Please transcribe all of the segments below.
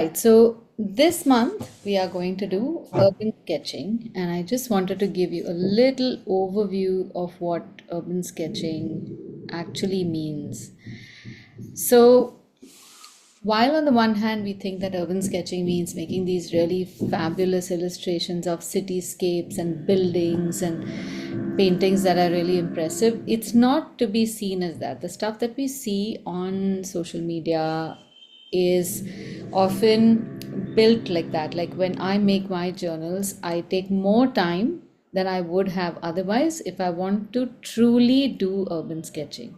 Right, so this month we are going to do urban sketching, and I just wanted to give you a little overview of what urban sketching actually means. So, while on the one hand we think that urban sketching means making these really fabulous illustrations of cityscapes and buildings and paintings that are really impressive, it's not to be seen as that. The stuff that we see on social media is often built like that. Like when I make my journals, I take more time than I would have otherwise if I want to truly do urban sketching.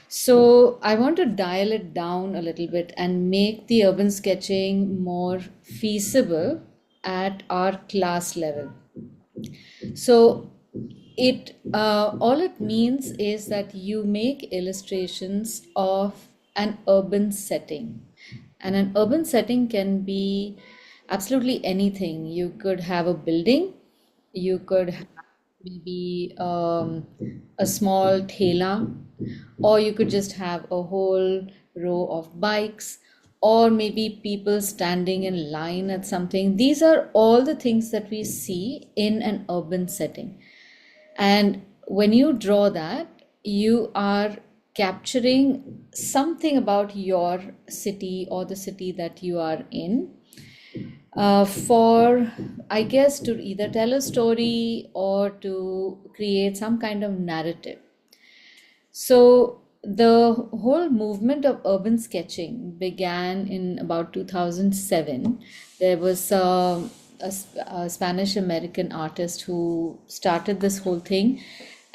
So I want to dial it down a little bit and make the urban sketching more feasible at our class level. So it all it means is that you make illustrations of an urban setting, and an urban setting can be absolutely anything. You could have a building, you could have maybe a small thela, or you could just have a whole row of bikes, or maybe people standing in line at something. These are all the things that we see in an urban setting. And when you draw that, you are capturing something about your city or the city that you are in, for, I guess, to either tell a story or to create some kind of narrative. So the whole movement of urban sketching began in about 2007. There was a Spanish American artist who started this whole thing,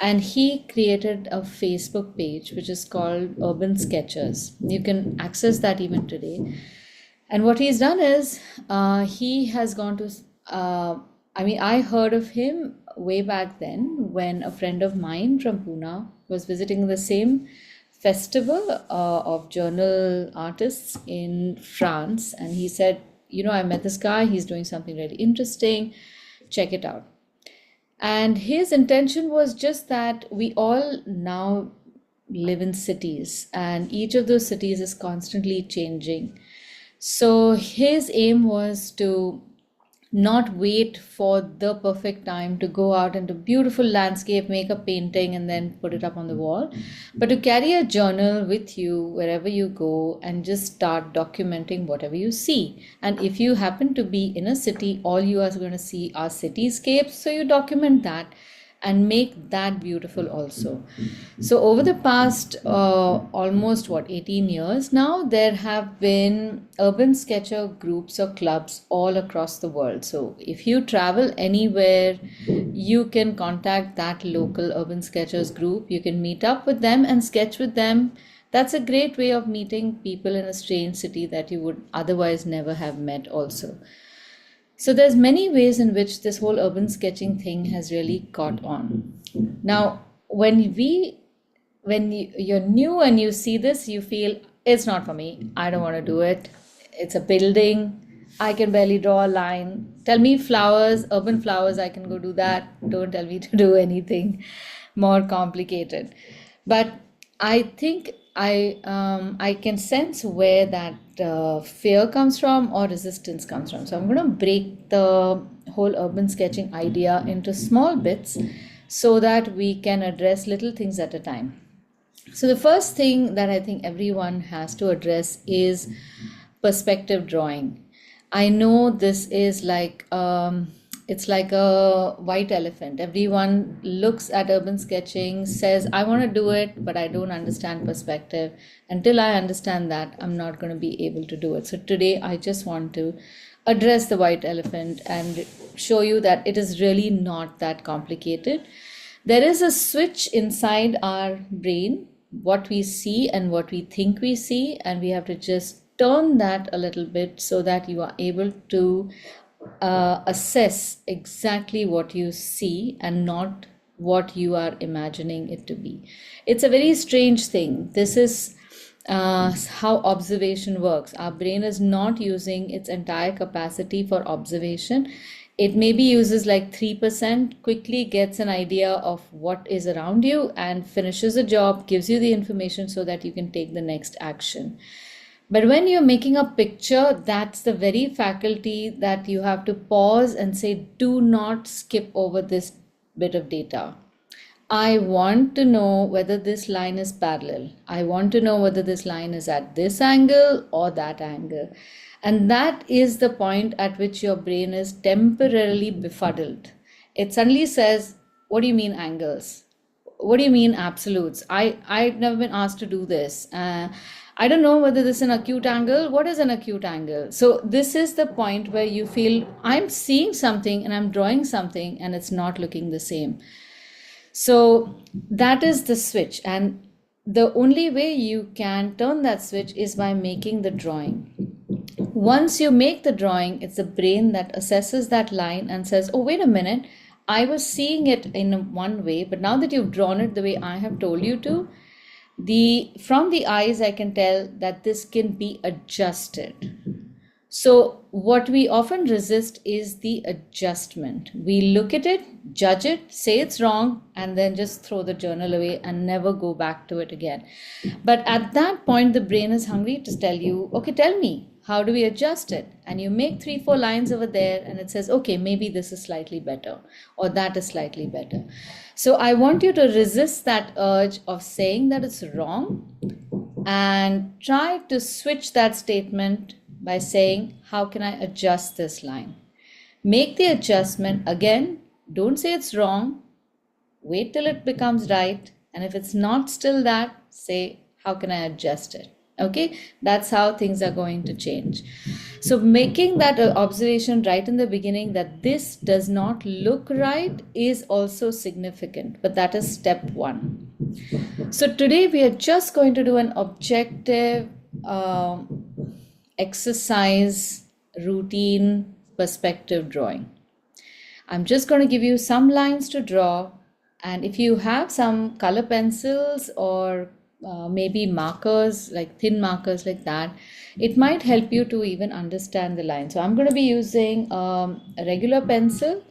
and he created a Facebook page which is called Urban Sketchers. You can access that even today. And what he's done is he has gone to, I heard of him way back then when a friend of mine from Pune was visiting the same festival of journal artists in France. And he said, I met this guy, he's doing something really interesting, check it out. And his intention was just that we all now live in cities, and each of those cities is constantly changing. So his aim was to not wait for the perfect time to go out into beautiful landscape, make a painting, and then put it up on the wall, but to carry a journal with you wherever you go and just start documenting whatever you see. And if you happen to be in a city, all you are going to see are cityscapes, so you document that and make that beautiful also. So over the past almost 18 years now, there have been urban sketcher groups or clubs all across the world. So if you travel anywhere, you can contact that local urban sketchers group. You can meet up with them and sketch with them. That's a great way of meeting people in a strange city that you would otherwise never have met also. So there's many ways in which this whole urban sketching thing has really caught on. Now, you're new and you see this, you feel it's not for me. I don't want to do it. It's a building. I can barely draw a line. Tell me flowers, urban flowers, I can go do that. Don't tell me to do anything more complicated. But I think I can sense where that fear comes from or resistance comes from. So I'm going to break the whole urban sketching idea into small bits so that we can address little things at a time. So the first thing that I think everyone has to address is perspective drawing. I know this is like it's like a white elephant. Everyone looks at urban sketching, says, I want to do it, but I don't understand perspective. Until I understand that, I'm not going to be able to do it. So today, I just want to address the white elephant and show you that it is really not that complicated. There is a switch inside our brain, what we see and what we think we see, and we have to just turn that a little bit so that you are able to assess exactly what you see and not what you are imagining it to be. It's a very strange thing. This is how observation works. Our brain is not using its entire capacity for observation. It maybe uses like 3%, quickly gets an idea of what is around you and finishes a job, gives you the information so that you can take the next action. But when you're making a picture, that's the very faculty that you have to pause and say, do not skip over this bit of data. I want to know whether this line is parallel. I want to know whether this line is at this angle or that angle. And that is the point at which your brain is temporarily befuddled. It suddenly says, what do you mean angles? What do you mean absolutes? I've never been asked to do this. I don't know whether this is an acute angle. What is an acute angle? So this is the point where you feel I'm seeing something and I'm drawing something and it's not looking the same. So that is the switch, and the only way you can turn that switch is by making the drawing. Once you make the drawing, it's the brain that assesses that line and says, oh, wait a minute, I was seeing it in one way, but now that you've drawn it the way I have told you to, from the eyes I can tell that this can be adjusted. So what we often resist is the adjustment. We look at it, judge it, say it's wrong, and then just throw the journal away and never go back to it again. But at that point, the brain is hungry to tell you, okay, tell me, how do we adjust it? And you make 3-4 lines over there and it says, okay, maybe this is slightly better or that is slightly better. So I want you to resist that urge of saying that it's wrong and try to switch that statement by saying, how can I adjust this line? Make the adjustment again. Don't say it's wrong. Wait till it becomes right. And if it's not still that, say, how can I adjust it? Okay, that's how things are going to change. So making that observation right in the beginning that this does not look right is also significant, but that is step 1. So today we are just going to do an objective exercise routine perspective drawing. I'm just going to give you some lines to draw, and if you have some color pencils or maybe markers, like thin markers like that, it might help you to even understand the line. So I'm going to be using a regular pencil,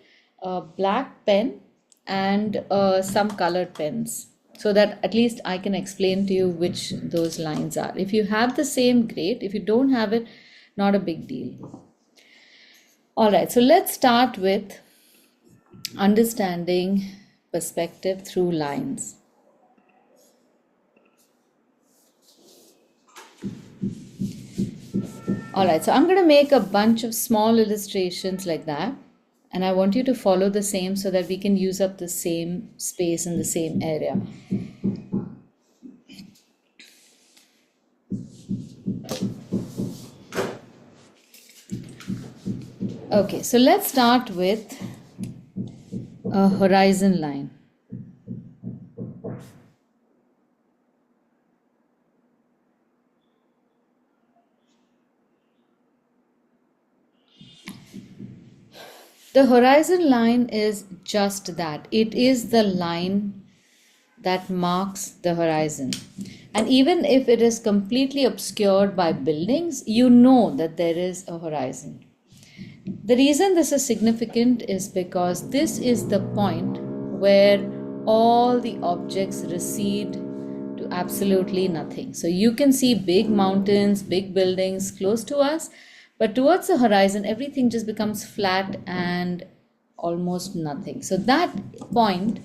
a black pen, and some colored pens, so that at least I can explain to you which those lines are. If you have the same, great. If you don't have it, not a big deal. All right, so let's start with understanding perspective through lines. All right, so I'm going to make a bunch of small illustrations like that, and I want you to follow the same so that we can use up the same space in the same area. Okay, so let's start with a horizon line. The horizon line is just that. It is the line that marks the horizon. And even if it is completely obscured by buildings, you know that there is a horizon. The reason this is significant is because this is the point where all the objects recede to absolutely nothing. So you can see big mountains, big buildings close to us, but towards the horizon, everything just becomes flat and almost nothing. So that point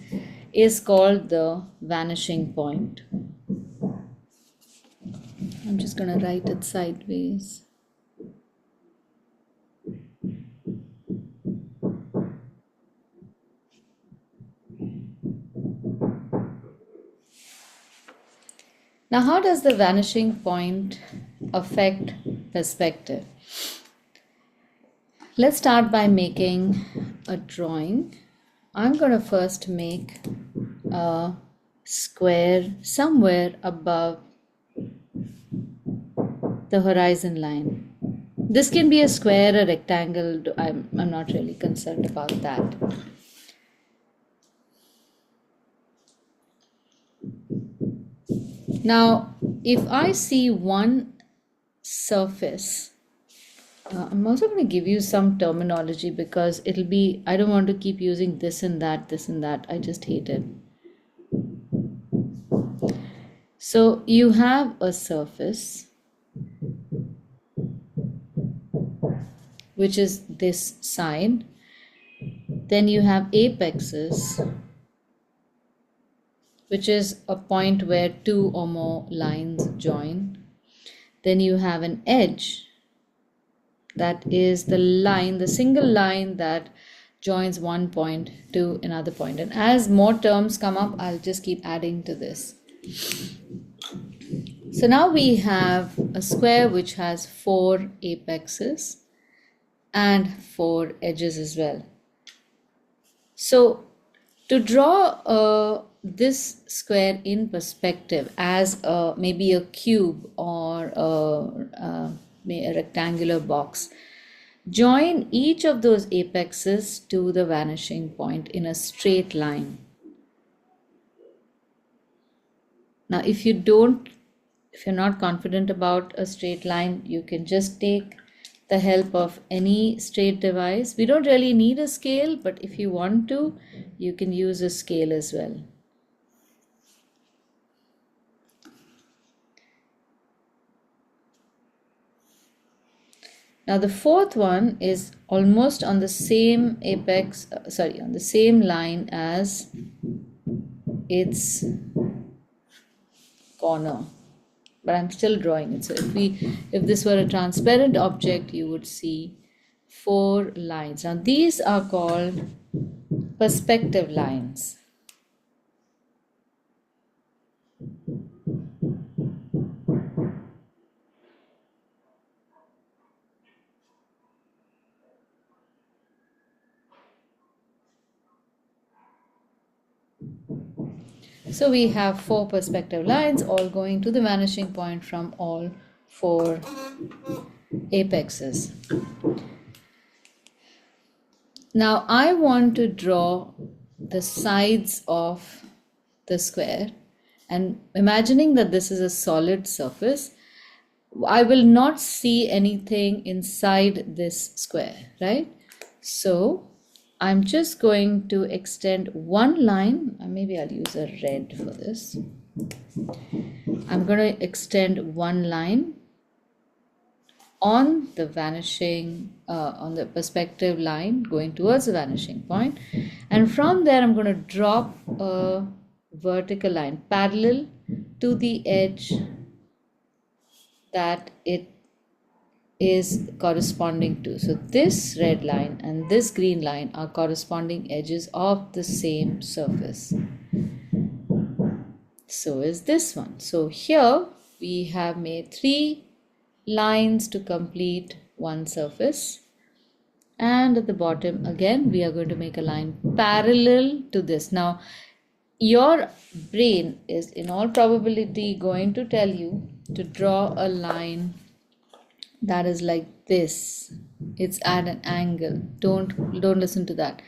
is called the vanishing point. I'm just going to write it sideways. Now, how does the vanishing point affect perspective? Let's start by making a drawing. I'm going to first make a square somewhere above the horizon line. This can be a square, a rectangle. I'm not really concerned about that. Now, if I see one surface, I'm also going to give you some terminology because I don't want to keep using this and that. I just hate it. So you have a surface which is this side. Then you have apexes, which is a point where two or more lines join. Then you have an edge, that is the line, the single line that joins one point to another point. And as more terms come up, I'll just keep adding to this. So now we have a square which has 4 apexes and 4 edges as well. So to draw this square in perspective as maybe a cube or a rectangular box, join each of those apexes to the vanishing point in a straight line. Now, if you're not confident about a straight line, you can just take the help of any straight device. We don't really need a scale, but if you want to, you can use a scale as well. Now the fourth one is almost on the same on the same line as its corner, but I'm still drawing it. So if this were a transparent object, you would see 4 lines. Now these are called perspective lines. So we have 4 perspective lines all going to the vanishing point from all 4 apexes. Now I want to draw the sides of the square, and imagining that this is a solid surface, I will not see anything inside this square, right? So I'm just going to extend one line, maybe I'll use a red for this. I'm going to extend one line on the on the perspective line going towards the vanishing point, and from there I'm going to drop a vertical line parallel to the edge that it is corresponding to. So this red line and this green line are corresponding edges of the same surface. So is this one. So here we have made 3 lines to complete one surface, and at the bottom again we are going to make a line parallel to this. Now your brain is in all probability going to tell you to draw a line that is like this. It's at an angle. Don't listen to that.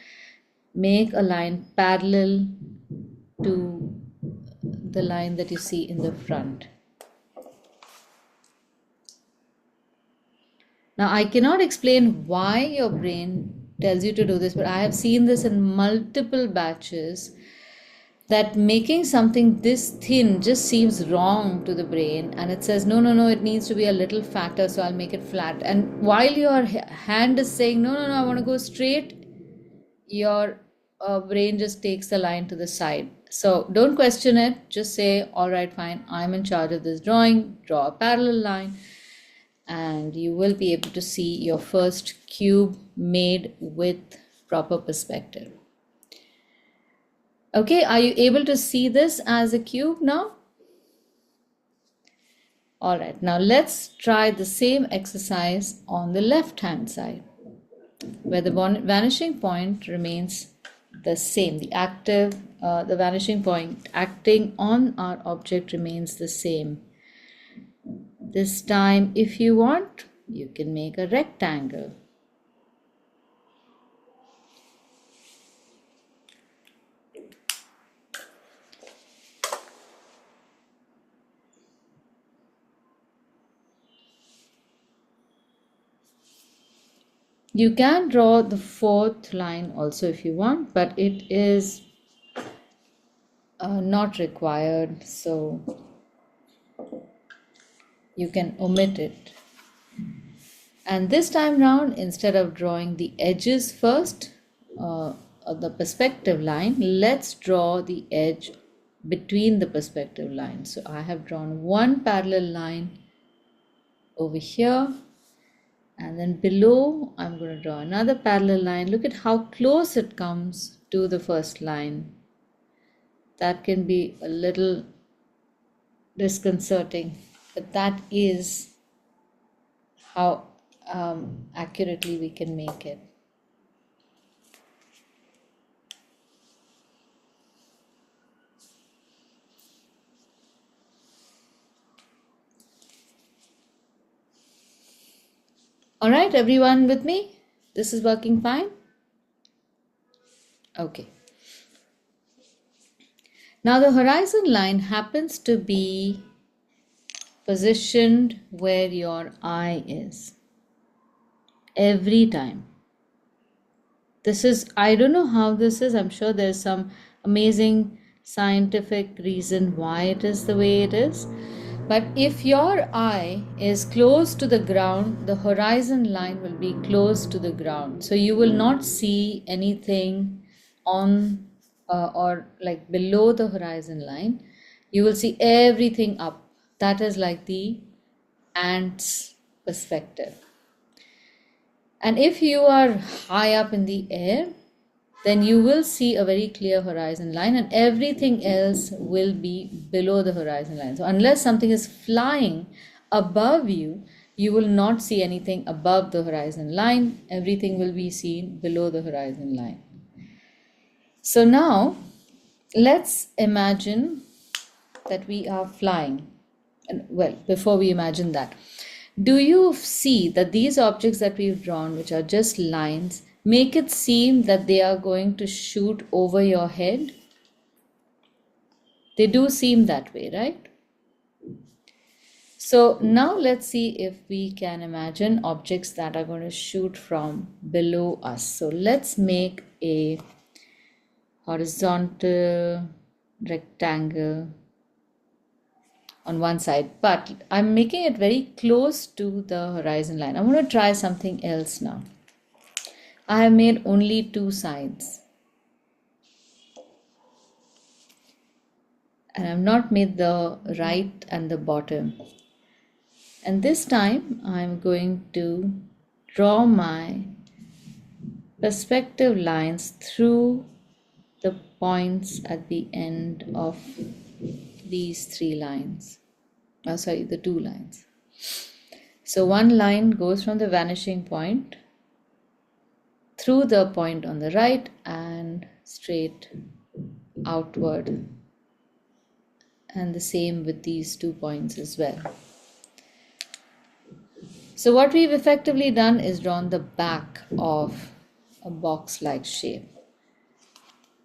Make a line parallel to the line that you see in the front. Now I cannot explain why your brain tells you to do this, but I have seen this in multiple batches, that making something this thin just seems wrong to the brain, and it says no, it needs to be a little fatter, so I'll make it flat. And while your hand is saying no, I want to go straight, your brain just takes the line to the side. So don't question it, just say all right, fine, I'm in charge of this drawing, draw a parallel line, and you will be able to see your first cube made with proper perspective. Okay, are you able to see this as a cube now? All right, now let's try the same exercise on the left hand side, where the vanishing point remains the same. The vanishing point acting on our object remains the same. This time, if you want, you can make a rectangle. You can draw the 4th line also if you want, but it is not required, so you can omit it. And this time round, instead of drawing the edges first, of the perspective line, let's draw the edge between the perspective lines. So I have drawn one parallel line over here, and then below I'm going to draw another parallel line. Look at how close it comes to the first line. That can be a little disconcerting, but that is how accurately we can make it. All right, everyone with me? This is working fine? Okay. Now the horizon line happens to be positioned where your eye is every time. This is, I don't know how this is. I'm sure there's some amazing scientific reason why it is the way it is. But if your eye is close to the ground, the horizon line will be close to the ground. So you will not see anything on or like below the horizon line. You will see everything up. That is like the ant's perspective. And if you are high up in the air, then you will see a very clear horizon line, and everything else will be below the horizon line. So unless something is flying above you, you will not see anything above the horizon line. Everything will be seen below the horizon line. So now let's imagine that we are flying. And well, before we imagine that, do you see that these objects that we've drawn, which are just lines, make it seem that they are going to shoot over your head? They do seem that way, right? So now let's see if we can imagine objects that are going to shoot from below us. So let's make a horizontal rectangle on one side, but I'm making it very close to the horizon line. I want to try something else now. I have made only two sides, and I've not made the right and the bottom. And this time I'm going to draw my perspective lines through the points at the end of these three lines. The two lines. So one line goes from the vanishing point through the point on the right and straight outward. And the same with these 2 points as well. So what we've effectively done is drawn the back of a box-like shape.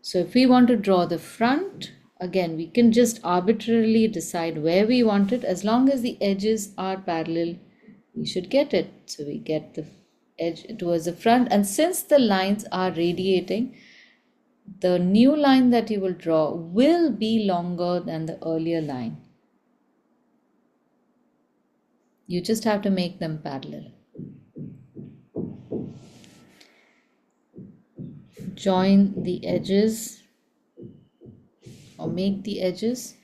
So if we want to draw the front, again, we can just arbitrarily decide where we want it. As long as the edges are parallel, we should get it. So we get the edge towards the front. And since the lines are radiating, the new line that you will draw will be longer than the earlier line. You just have to make them parallel. Join the edges or make the edges,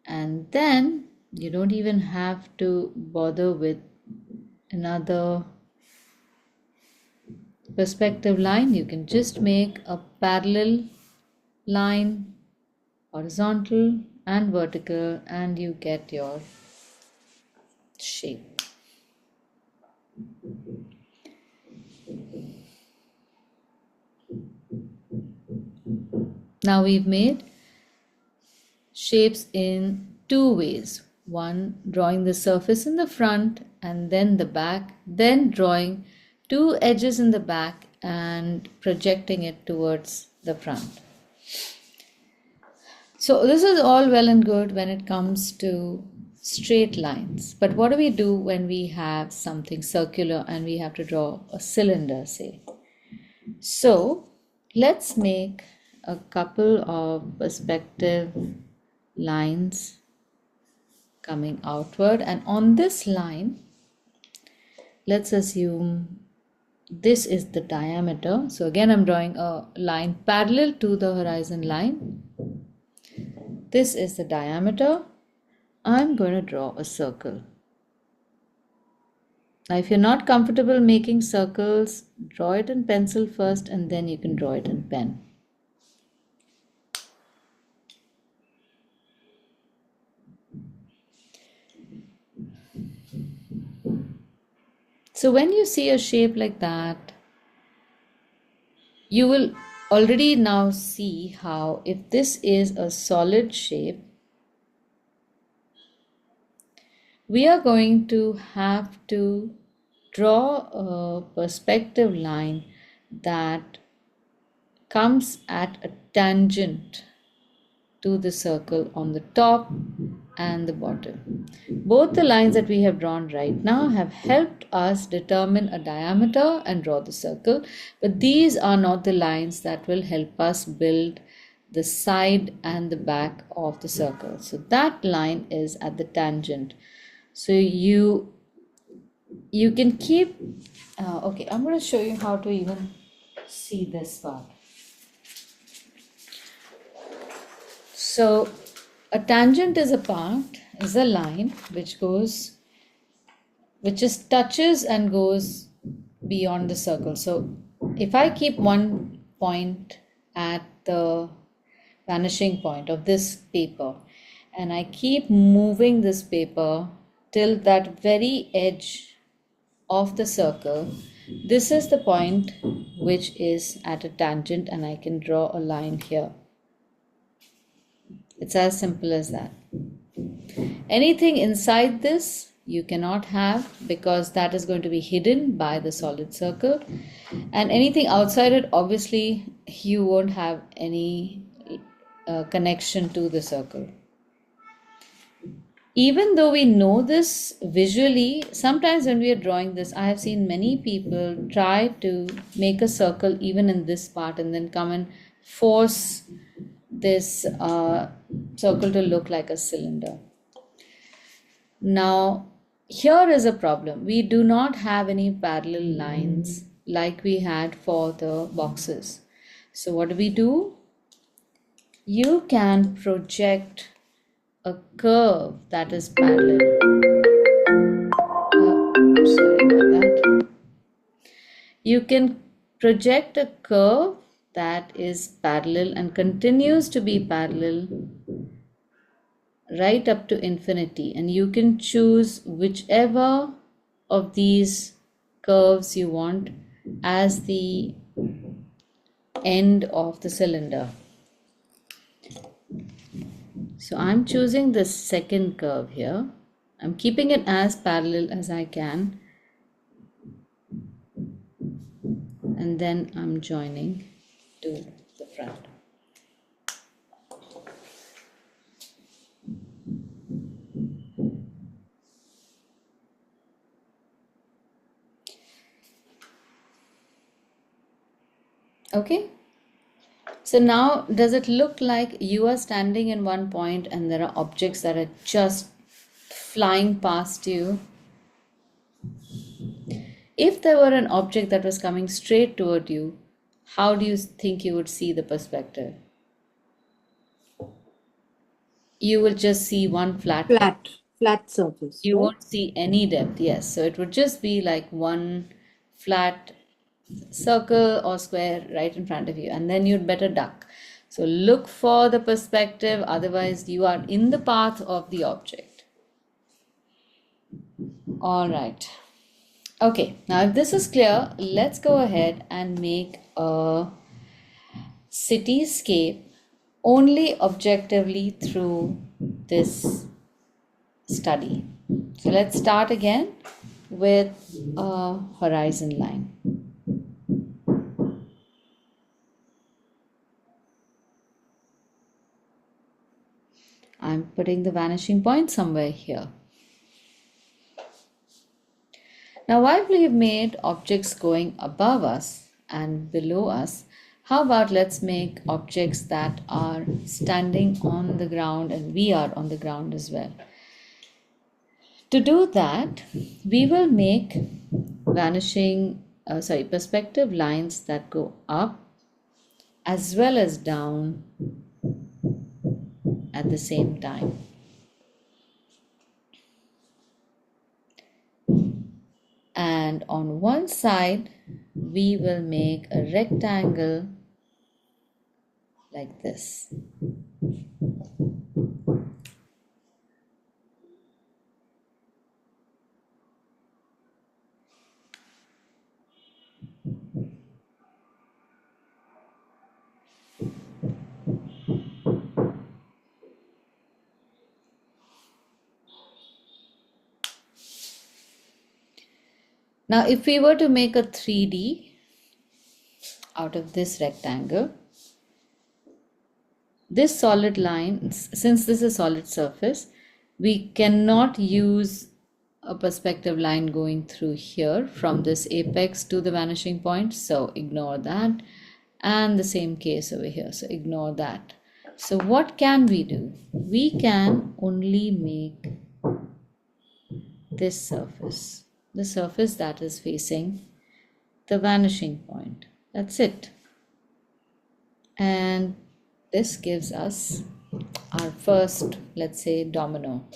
and then you don't even have to bother with another perspective line. You can just make a parallel line, horizontal and vertical, and you get your shape. Now we've made shapes in two ways. One, drawing the surface in the front and then the back, then drawing two edges in the back and projecting it towards the front. So this is all well and good when it comes to straight lines. But what do we do when we have something circular and we have to draw a cylinder, say? So let's make a couple of perspective lines coming outward, and on this line let's assume this is the diameter. So again, I'm drawing a line parallel to the horizon line. This is the diameter. I'm going to draw a circle. Now, if you're not comfortable making circles, draw it in pencil first and then you can draw it in pen. So when you see a shape like that, you will already now see how, if this is a solid shape, we are going to have to draw a perspective line that comes at a tangent to the circle on the top and the bottom. Both the lines that we have drawn right now have helped us determine a diameter and draw the circle, but these are not the lines that will help us build the side and the back of the circle. So that line is at the tangent. So you can keep, okay, I'm going to show you how to even see this part. So a tangent is a line which just touches and goes beyond the circle. So if I keep one point at the vanishing point of this paper and I keep moving this paper till that very edge of the circle, this is the point which is at a tangent and I can draw a line here. It's as simple as that. Anything inside this you cannot have because that is going to be hidden by the solid circle, and anything outside it, obviously you won't have any connection to the circle. Even though we know this visually, sometimes when we are drawing this, I have seen many people try to make a circle even in this part and then come and force this circle to look like a cylinder. Now, here is a problem. We do not have any parallel lines like we had for the boxes. So what do? You can project a curve that is parallel. Sorry about that. You can project a curve that is parallel and continues to be parallel right up to infinity, and you can choose whichever of these curves you want as the end of the cylinder. So I'm choosing the second curve here. I'm keeping it as parallel as I can, and then I'm joining to the front. Okay, so now does it look like you are standing in one point and there are objects that are just flying past you? If there were an object that was coming straight toward you, how do you think you would see the perspective? You will just see one flat surface. You right? won't see any depth. Yes, so it would just be like one flat circle or square right in front of you, and then you'd better duck. So look for the perspective, otherwise you are in the path of the object. All right. Okay, now if this is clear, let's go ahead and make a cityscape only objectively through this study. So let's start again with a horizon line. I'm putting the vanishing point somewhere here. Now, while we've made objects going above us and below us, how about let's make objects that are standing on the ground and we are on the ground as well. To do that, we will make perspective lines that go up as well as down at the same time. And on one side, we will make a rectangle like this. Now, if we were to make a 3D out of this rectangle, this solid line, since this is a solid surface, we cannot use a perspective line going through here from this apex to the vanishing point, so ignore that. And the same case over here, so ignore that. So what can we do? We can only make this surface, the surface that is facing the vanishing point. That's it. And this gives us our first, let's say, domino.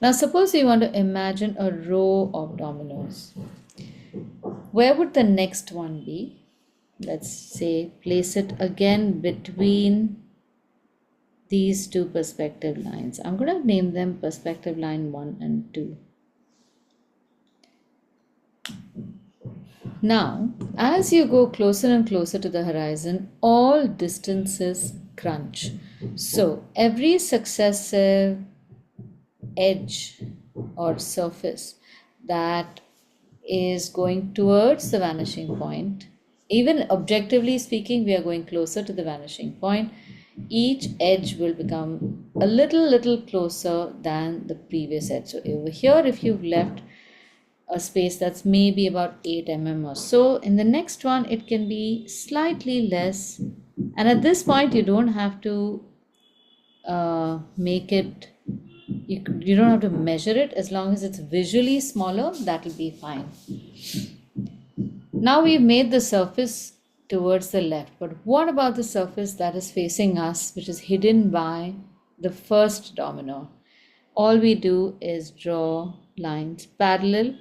Now suppose you want to imagine a row of dominoes. Where would the next one be? Let's say place it again between these two perspective lines. I'm going to name them perspective line 1 and 2. Now, as you go closer and closer to the horizon, all distances crunch. So every successive edge or surface that is going towards the vanishing point, even objectively speaking, we are going closer to the vanishing point. Each edge will become a little closer than the previous edge. So over here, if you've left a space that's maybe about 8 mm or so, in the next one it can be slightly less, and at this point you don't have to make it, you don't have to measure it. As long as it's visually smaller, that will be fine. Now we've made the surface towards the left, but what about the surface that is facing us, which is hidden by the first domino? All we do is draw lines parallel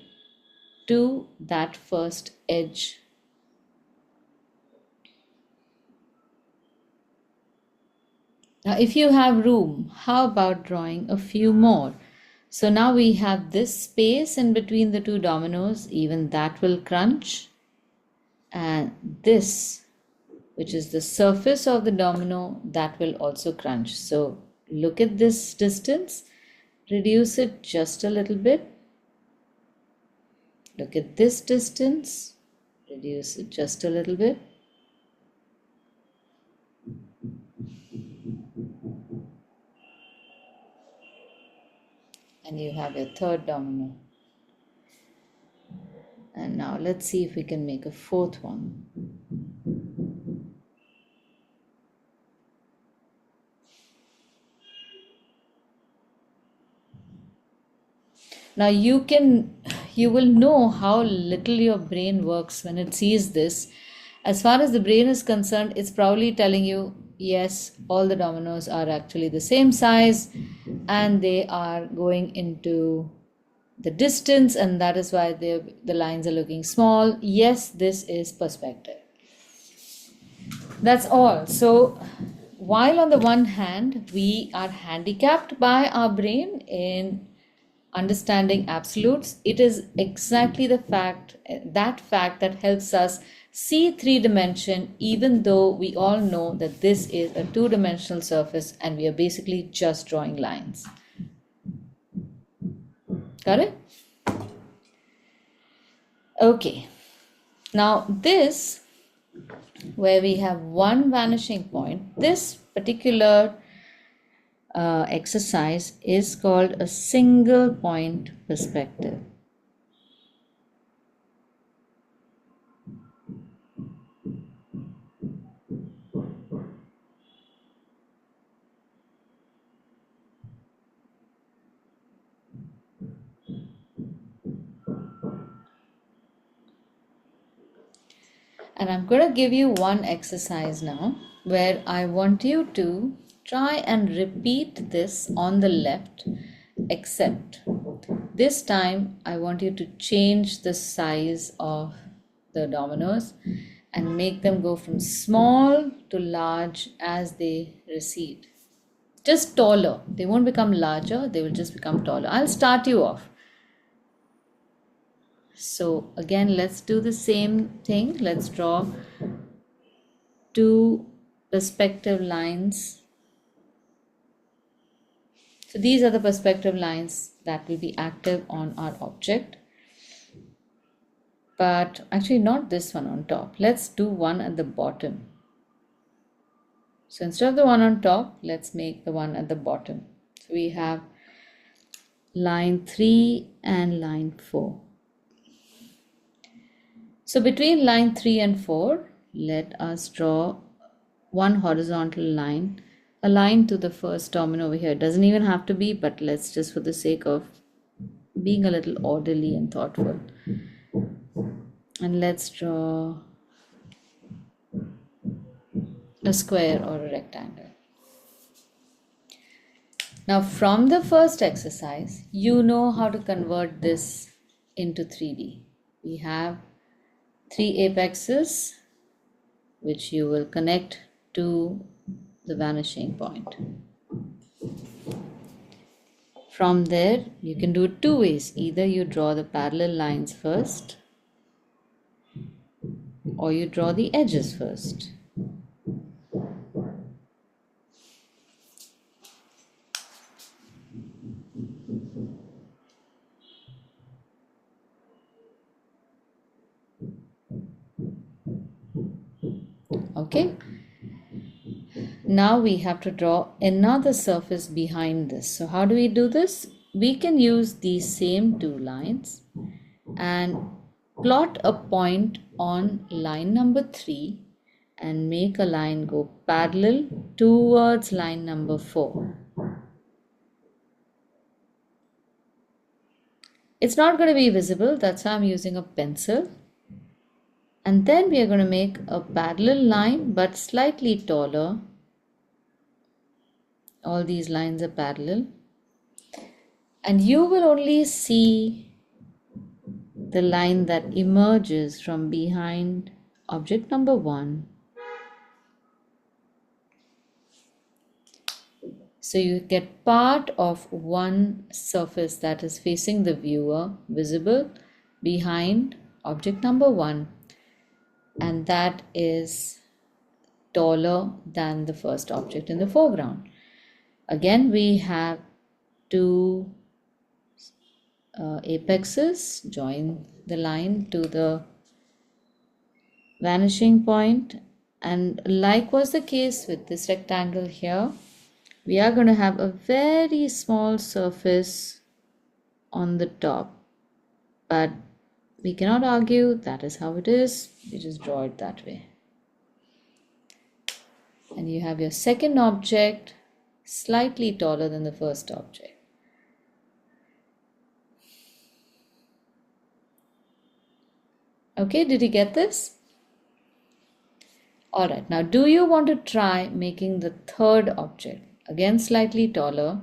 to that first edge. Now, if you have room, how about drawing a few more? So now we have this space in between the two dominoes, even that will crunch. And this, which is the surface of the domino, that will also crunch. So look at this distance, reduce it just a little bit. Look at this distance, reduce it just a little bit. And you have your third domino. And now let's see if we can make a fourth one. Now you will know how little your brain works when it sees this. As far as the brain is concerned, it's probably telling you, yes, all the dominoes are actually the same size and they are going into the distance, and that is why the lines are looking small. Yes, this is perspective. That's all. So while on the one hand we are handicapped by our brain in understanding absolutes, it is exactly that fact that helps us see three-dimension, even though we all know that this is a two-dimensional surface and we are basically just drawing lines. Got it? Okay. Now this, where we have one vanishing point, this particular exercise is called a single point perspective. And I'm going to give you one exercise now where I want you to try and repeat this on the left, except this time I want you to change the size of the dominoes and make them go from small to large as they recede. Just taller. They won't become larger, they will just become taller. I'll start you off. So again, let's do the same thing. Let's draw two perspective lines. So these are the perspective lines that will be active on our object. But actually not this one on top. Let's do one at the bottom. So instead of the one on top, let's make the one at the bottom. So we have line 3 and line 4. So between line 3 and 4, let us draw one horizontal line, a line to the first domino over here. It doesn't even have to be, but let's just, for the sake of being a little orderly and thoughtful. And let's draw a square or a rectangle. Now from the first exercise, you know how to convert this into 3D. We have 3 apexes which you will connect to the vanishing point. From there, you can do it two ways. Either you draw the parallel lines first, or you draw the edges first. Okay. Now we have to draw another surface behind this. So how do we do this? We can use these same two lines and plot a point on line number 3 and make a line go parallel towards line number 4. It's not going to be visible, that's why I'm using a pencil. And then we are going to make a parallel line but slightly taller. All these lines are parallel. And you will only see the line that emerges from behind object number 1. So you get part of one surface that is facing the viewer visible behind object number 1, and that is taller than the first object in the foreground. Again, we have two apexes. Join the line to the vanishing point, and like was the case with this rectangle here, we are going to have a very small surface on the top, but we cannot argue, that is how it is. You just draw it that way. And you have your second object slightly taller than the first object. Okay, did you get this? Alright, now do you want to try making the third object, again slightly taller,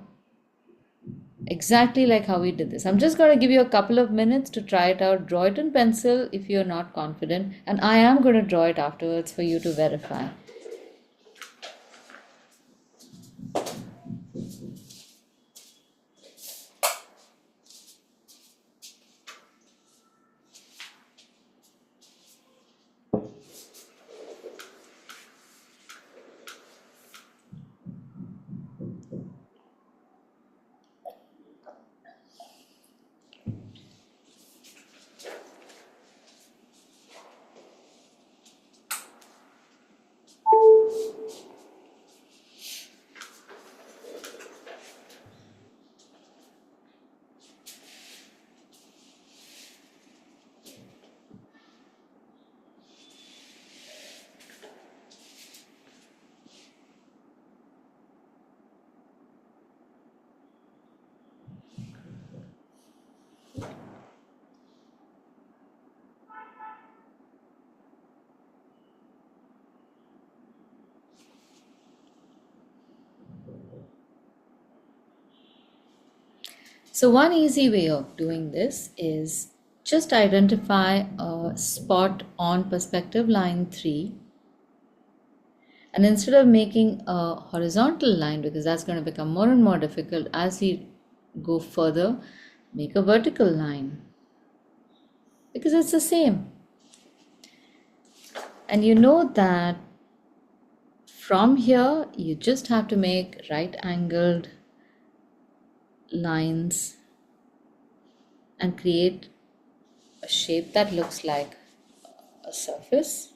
exactly like how we did this? I'm just going to give you a couple of minutes to try it out. Draw it in pencil if you're not confident, and I am going to draw it afterwards for you to verify. So one easy way of doing this is just identify a spot on perspective line 3, and instead of making a horizontal line, because that's going to become more and more difficult as we go further, make a vertical line because it's the same. And you know that from here you just have to make right angled lines and create a shape that looks like a surface.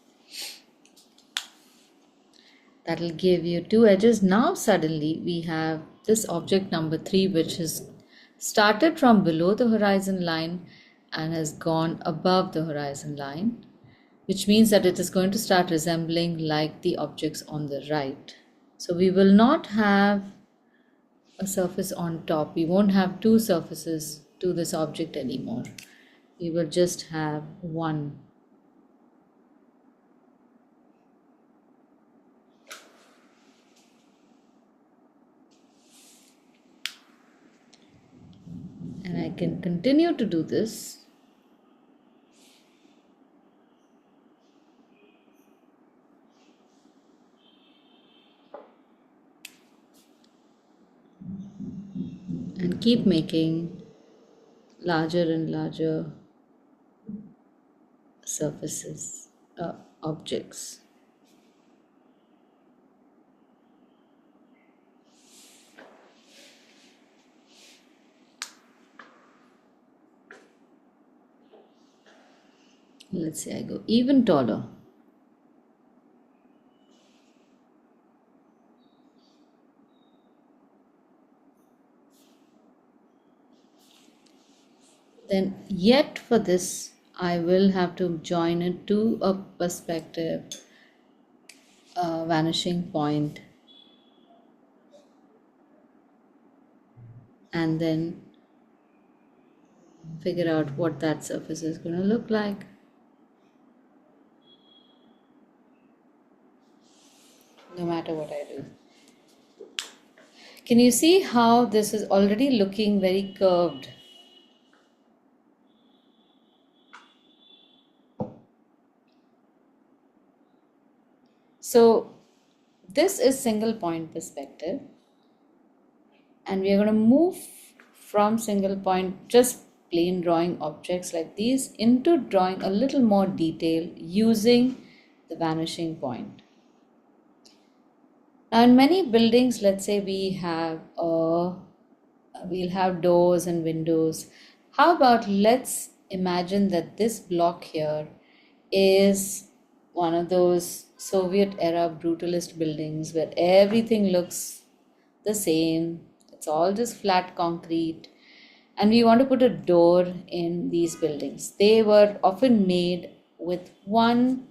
That'll give you two edges. Now suddenly we have this object number 3, which has started from below the horizon line and has gone above the horizon line, which means that it is going to start resembling like the objects on the right. So we will not have a surface on top. We won't have two surfaces to this object anymore. We will just have one. And I can continue to do this. And keep making larger and larger surfaces, objects. Let's say I go even taller. Then yet for this I will have to join it to a perspective vanishing point, and then figure out what that surface is going to look like. No matter what I do. Can you see how this is already looking very curved? So this is single point perspective, and we are going to move from single point, just plain drawing objects like these, into drawing a little more detail using the vanishing point. Now in many buildings, let's say we'll have doors and windows. How about let's imagine that this block here is one of those Soviet era brutalist buildings where everything looks the same. It's all just flat concrete. And we want to put a door in these buildings. They were often made with one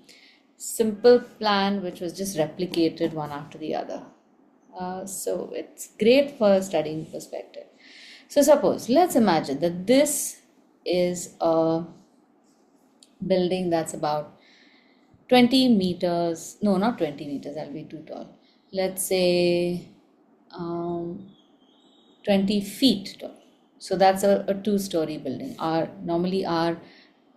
simple plan which was just replicated one after the other. So it's great for studying perspective. So suppose, let's imagine that this is a building that's about 20 meters, no, not 20 meters, that'll be too tall. Let's say 20 feet tall. So that's a two-story building. Normally our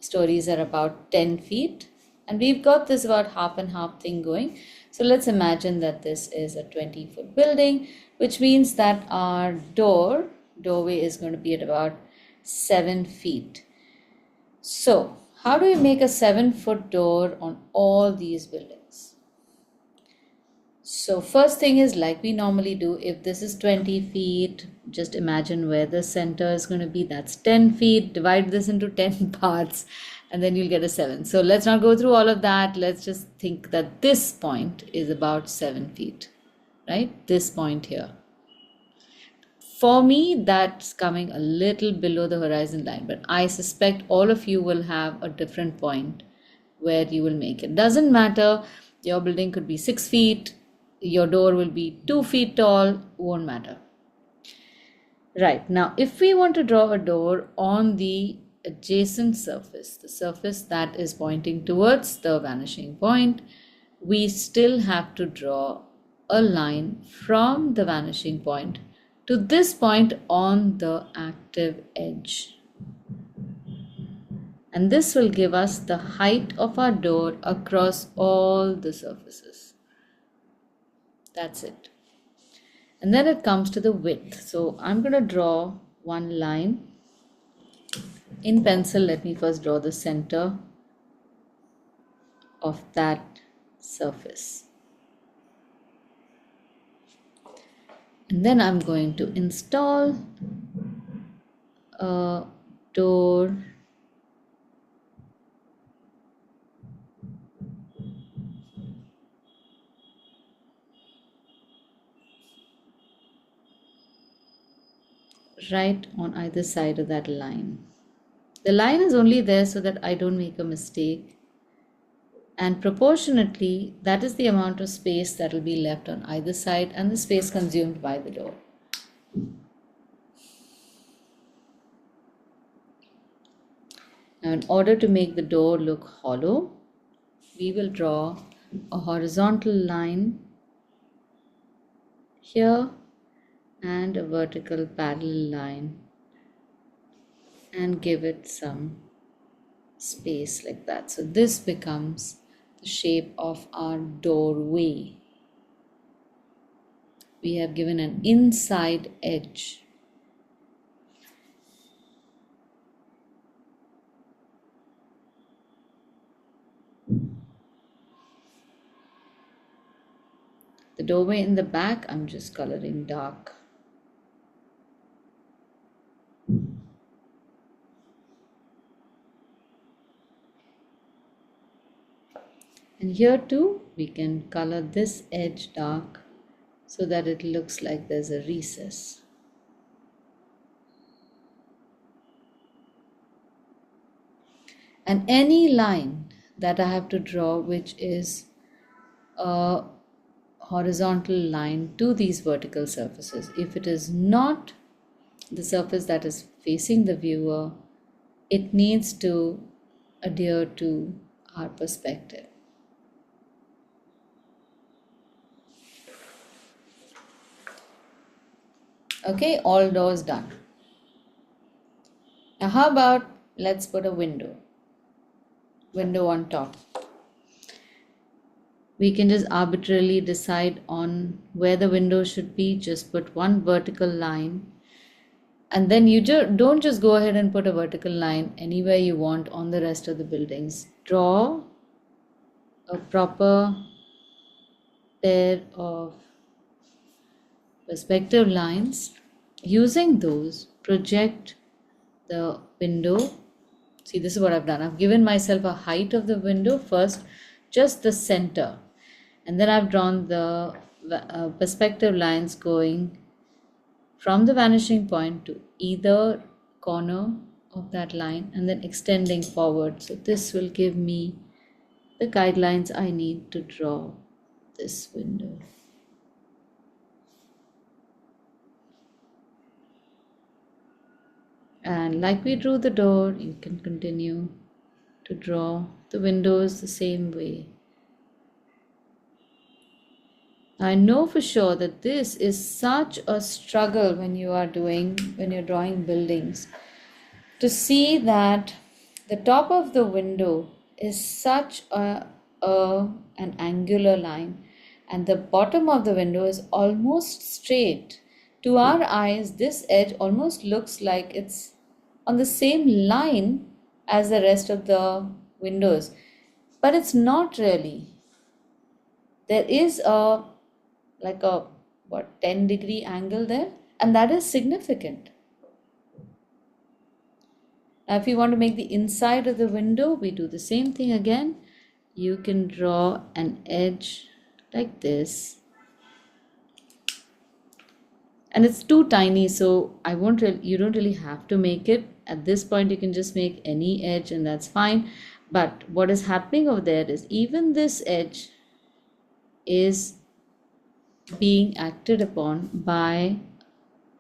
stories are about 10 feet, and we've got this about half and half thing going. So let's imagine that this is a 20-foot building, which means that our doorway is going to be at about 7 feet. So how do we make a 7-foot door on all these buildings? So first thing is, like we normally do, if this is 20 feet, just imagine where the center is going to be. That's 10 feet. Divide this into 10 parts and then you'll get a 7. So let's not go through all of that. Let's just think that this point is about 7 feet, right? This point here. For me, that's coming a little below the horizon line, but I suspect all of you will have a different point where you will make it. Doesn't matter. Your building could be 6 feet. Your door will be 2 feet tall. Won't matter. Right. Now, if we want to draw a door on the adjacent surface, the surface that is pointing towards the vanishing point, we still have to draw a line from the vanishing point to this point on the active edge. And this will give us the height of our door across all the surfaces. That's it. And then it comes to the width. So I'm going to draw one line in pencil. Let me first draw the center of that surface. And then I'm going to install a door right on either side of that line. The line is only there so that I don't make a mistake, and proportionately that is the amount of space that will be left on either side and the space consumed by the door. Now, in order to make the door look hollow, we will draw a horizontal line here and a vertical parallel line and give it some space like that. So this becomes the shape of our doorway. We have given an inside edge. The doorway in the back, I'm just coloring dark. And here too, we can color this edge dark so that it looks like there's a recess. And any line that I have to draw which is a horizontal line to these vertical surfaces, if it is not the surface that is facing the viewer, it needs to adhere to our perspective. Okay, all doors done. Now how about let's put a window on top. We can just arbitrarily decide on where the window should be, just put one vertical line, and then you don't just go ahead and put a vertical line anywhere you want on the rest of the buildings. Draw a proper pair of perspective lines. Using those, project the window. See, this is what I've done. I've given myself a height of the window first, just the center, and then I've drawn the perspective lines going from the vanishing point to either corner of that line and then extending forward. So this will give me the guidelines I need to draw this window. And like we drew the door, you can continue to draw the windows the same way. I know for sure that this is such a struggle when you're drawing buildings, to see that the top of the window is such an angular line and the bottom of the window is almost straight. To our eyes, this edge almost looks like it's on the same line as the rest of the windows, but it's not really. There is a 10-degree angle there, and that is significant. Now if you want to make the inside of the window, we do the same thing again. You can draw an edge like this, and it's too tiny, so you don't really have to make it. At this point you can just make any edge and that's fine. But what is happening over there is even this edge is being acted upon by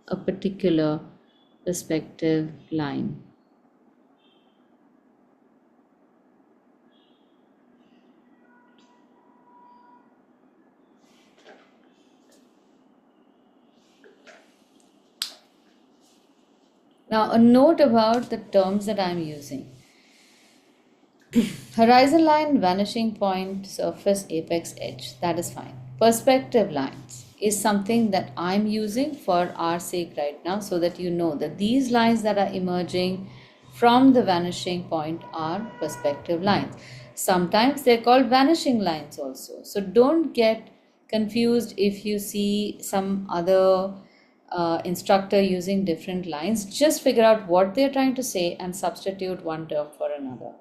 a particular perspective line. Now, a note about the terms that I'm using. Horizon line, vanishing point, surface, apex, edge. That is fine. Perspective lines is something that I'm using for our sake right now so that you know that these lines that are emerging from the vanishing point are perspective lines. Sometimes they're called vanishing lines also. So don't get confused if you see some other instructor using different lines. Just figure out what they're trying to say and substitute one term for another.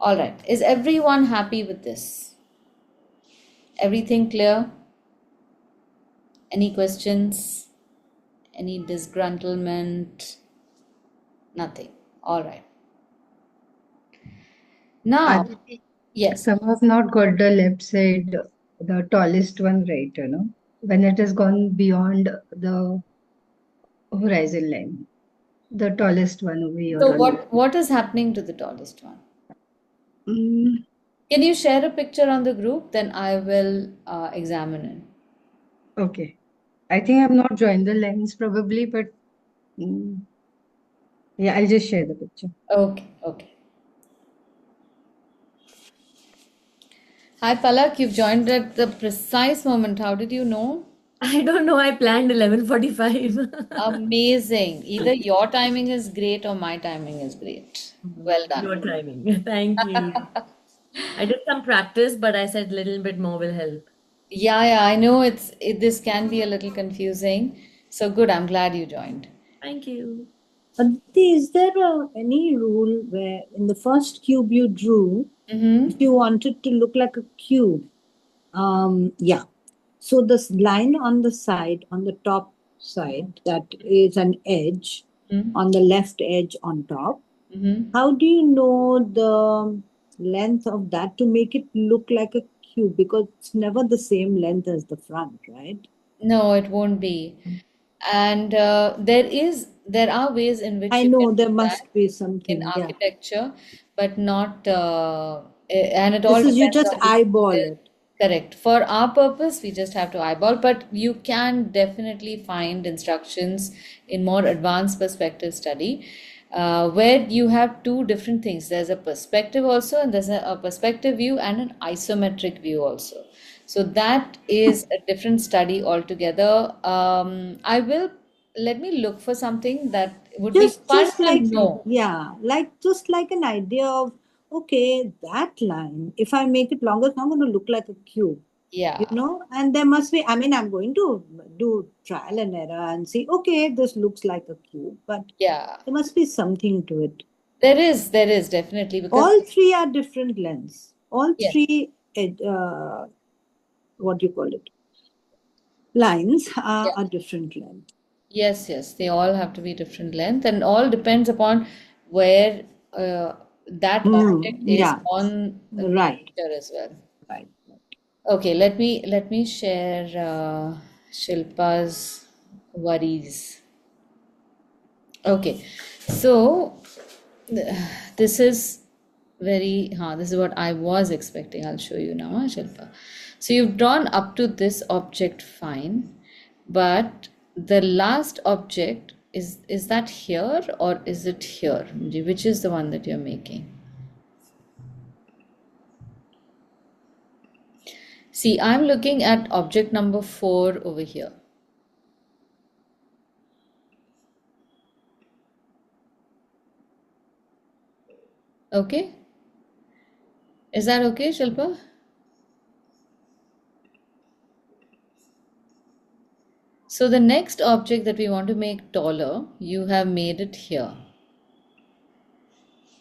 All right. Is everyone happy with this? Everything clear? Any questions? Any disgruntlement? Nothing. All right. Now, Aditi, yes. some have not got the left side, the tallest one right, when it has gone beyond the horizon line. The tallest one over here So on the. what is happening to the tallest one? Mm, Can you share a picture on the group? Then I will examine it. okay. I think I've not joined the lines probably, but mm, yeah, I'll just share the picture. Okay. Okay. Hi Palak, you've joined at the precise moment. How did you know? I don't know. I planned 11:45. Amazing. Either your timing is great or my timing is great. Well done. Your timing. Thank you. I did some practice, but I said little bit more will help. Yeah, I know this can be a little confusing. So good, I'm glad you joined. Thank you. Aditi, is there any rule where in the first cube you drew, Mm-hmm. if you want it to look like a cube, yeah. So this line on the side, on the top side, that is an edge, Mm-hmm. on the left edge on top. Mm-hmm. How do you know the length of that to make it look like a cube? Because it's never the same length as the front, right? No, it won't be. And there are ways in which I you can know there do that must be in something, yeah. architecture, but not and it all This is you depends just on eyeball the it. correct. For our purpose, we just have to eyeball, but you can definitely find instructions in more advanced perspective study where you have two different things. There's a perspective also, and there's a perspective view and an isometric view also. So that is a different study altogether. I will let me look for something that would be fun Just to like, know. yeah, like just like an idea of, okay, that line, if I make it longer, it's not going to look like a cube, Yeah, and there must be, I mean, I'm going to do trial and error and see, okay, this looks like a cube, but yeah. there must be something to it. There is definitely because All three are different lengths. All yes. three, what do you call it? Lines Yeah. are different length. Yes, they all have to be different length, and all depends upon where that object is Yeah, on the right, picture as well. right. Okay, let me share Shilpa's worries. Okay, so this is this is what I was expecting. I'll show you now, Shilpa. So you've drawn up to this object fine, but the last object is that here or is it here? Which is the one that you're making? See, I'm looking at object number 4 over here. Okay? Is that okay, Shilpa? So the next object that we want to make taller, you have made it here.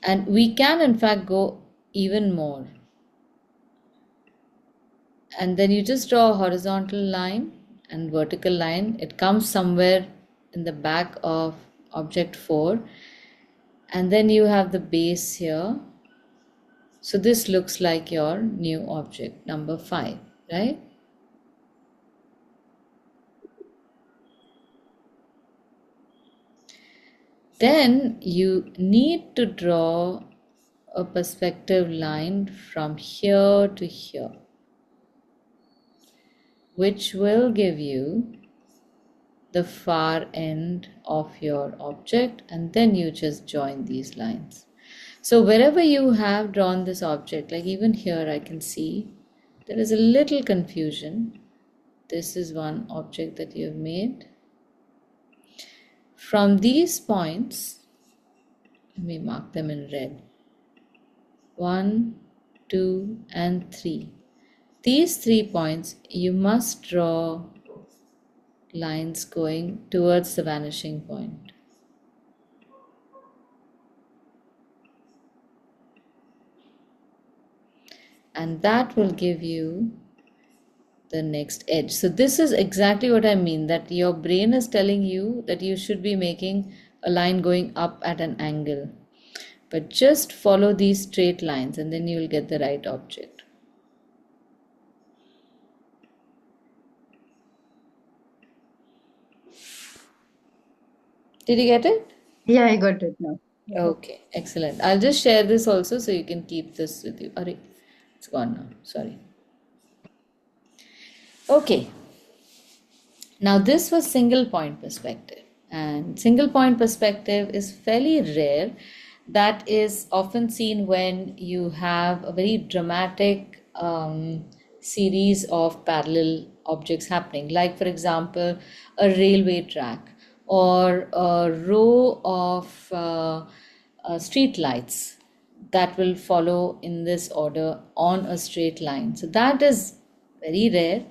And we can in fact go even more. And then you just draw a horizontal line and vertical line. It comes somewhere in the back of object 4. And then you have the base here. So this looks like your new object number 5, right? Then you need to draw a perspective line from here to here. which will give you the far end of your object, and then you just join these lines. So wherever you have drawn this object, like even here I can see there is a little confusion. This is one object that you have made. From these points, let me mark them in red. 1, 2, and 3. These 3 points, you must draw lines going towards the vanishing point. And that will give you the next edge. So this is exactly what I mean, that your brain is telling you that you should be making a line going up at an angle. But just follow these straight lines and then you will get the right object. Did you get it? Yeah, I got it now. Okay, excellent. I'll just share this also so you can keep this with you. Arey, it's gone now. Sorry. Okay. Now this was single point perspective, and single point perspective is fairly rare. That is often seen when you have a very dramatic series of parallel objects happening, like for example a railway track or a row of street lights that will follow in this order on a straight line. So that is very rare,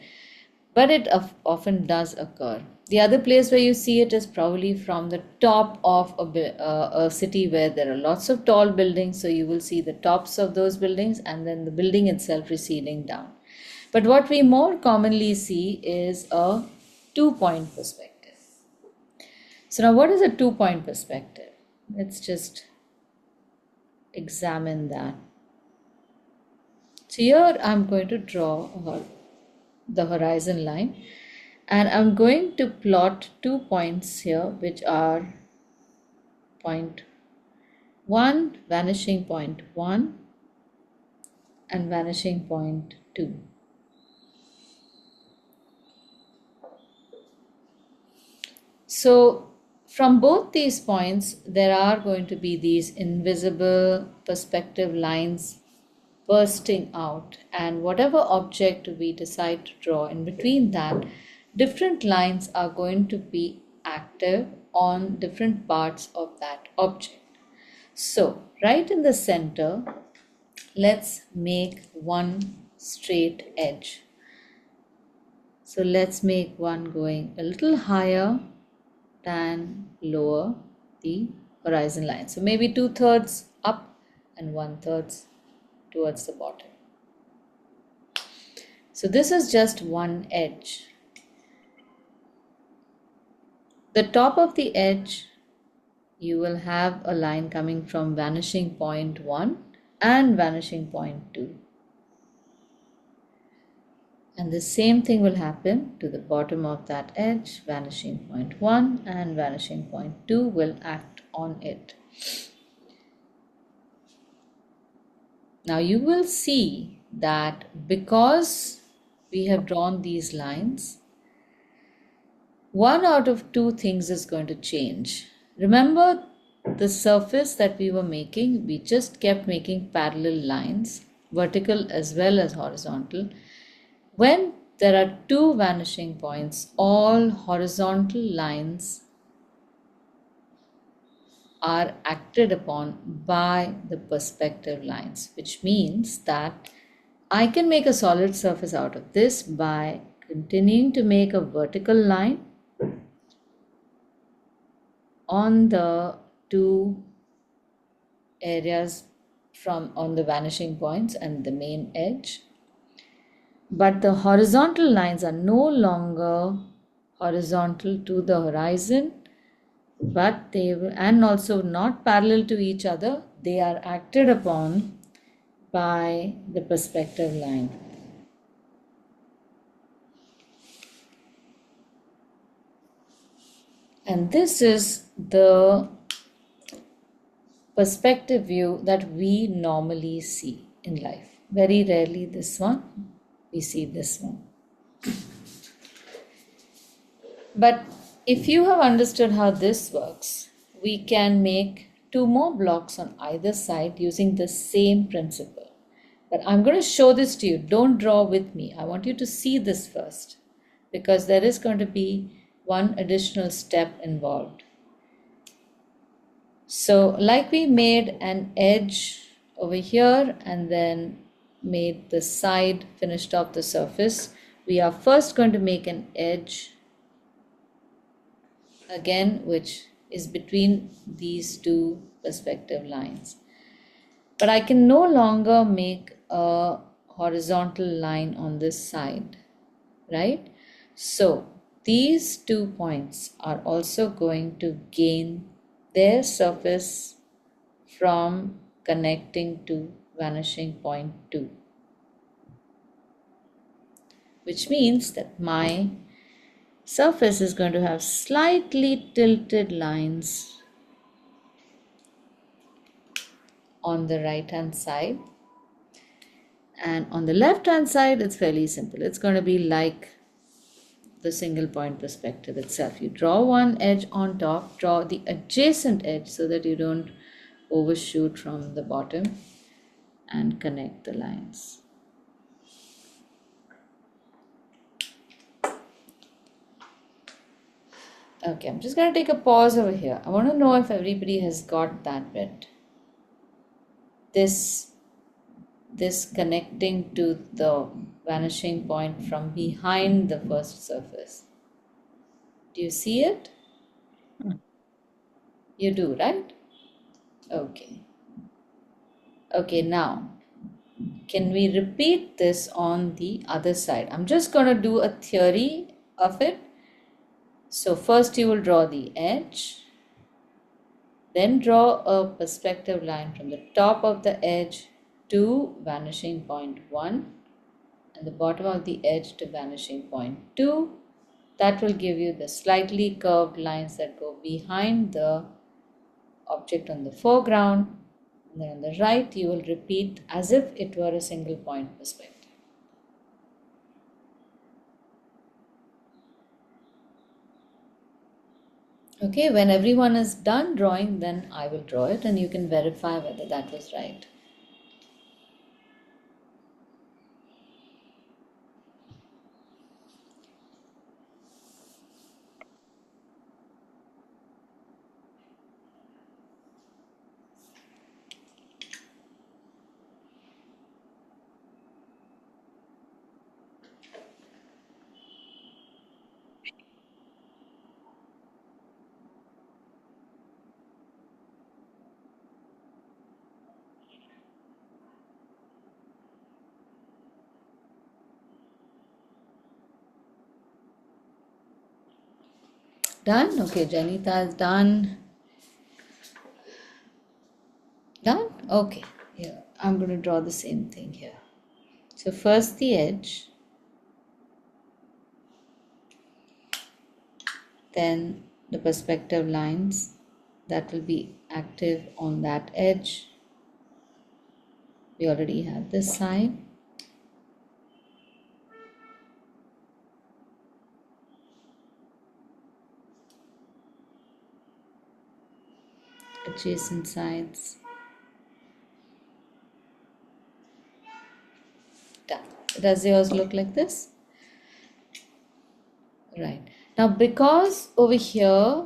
but it often does occur. The other place where you see it is probably from the top of a city where there are lots of tall buildings. So you will see the tops of those buildings and then the building itself receding down. But what we more commonly see is a 2-point perspective. So now what is a 2-point perspective? Let's just examine that. So here I'm going to draw the horizon line, and I'm going to plot 2 points here, which are point 1, vanishing point 1, and vanishing point 2. So from both these points, there are going to be these invisible perspective lines bursting out, and whatever object we decide to draw in between that, different lines are going to be active on different parts of that object. So right in the center, let's make one straight edge. So let's make one going a little higher than lower the horizon line. So maybe 2/3 up and 1/3 towards the bottom. So this is just one edge. The top of the edge, you will have a line coming from vanishing point 1 and vanishing point 2. And the same thing will happen to the bottom of that edge. Vanishing point 1 and vanishing point 2 will act on it. Now you will see that because we have drawn these lines, one out of two things is going to change. Remember the surface that we were making, we just kept making parallel lines, vertical as well as horizontal. When there are two vanishing points, all horizontal lines are acted upon by the perspective lines, which means that I can make a solid surface out of this by continuing to make a vertical line on the two areas on the vanishing points and the main edge. But the horizontal lines are no longer horizontal to the horizon, but they will, and also not parallel to each other, they are acted upon by the perspective line. And this is the perspective view that we normally see in life. Very rarely this one, we see this one. But if you have understood how this works, we can make two more blocks on either side using the same principle. But I'm going to show this to you. Don't draw with me. I want you to see this first because there is going to be one additional step involved. So like we made an edge over here and then made the side, finished off the surface, we are first going to make an edge again, which is between these two perspective lines. But I can no longer make a horizontal line on this side, right? So these 2 points are also going to gain their surface from connecting to vanishing point 2, which means that my surface is going to have slightly tilted lines on the right hand side, and on the left hand side it's fairly simple. It's going to be like the single point perspective itself. You draw one edge on top, draw the adjacent edge so that you don't overshoot from the bottom, and connect the lines. Okay, I'm just going to take a pause over here. I want to know if everybody has got that bit. This connecting to the vanishing point from behind the first surface. Do you see it? You do, right? Okay. Okay, now can we repeat this on the other side? I'm just going to do a theory of it. So first you will draw the edge, then draw a perspective line from the top of the edge to vanishing point 1 and the bottom of the edge to vanishing point 2. That will give you the slightly curved lines that go behind the object on the foreground. And then on the right you will repeat as if it were a single point perspective. Okay, when everyone is done drawing, then I will draw it and you can verify whether that was right. Done? Okay, Janita is done. Done? Okay, here I'm going to draw the same thing here. So first the edge, then the perspective lines that will be active on that edge. We already have this side. Adjacent sides. Done. Does yours look like this? Right. Now because over here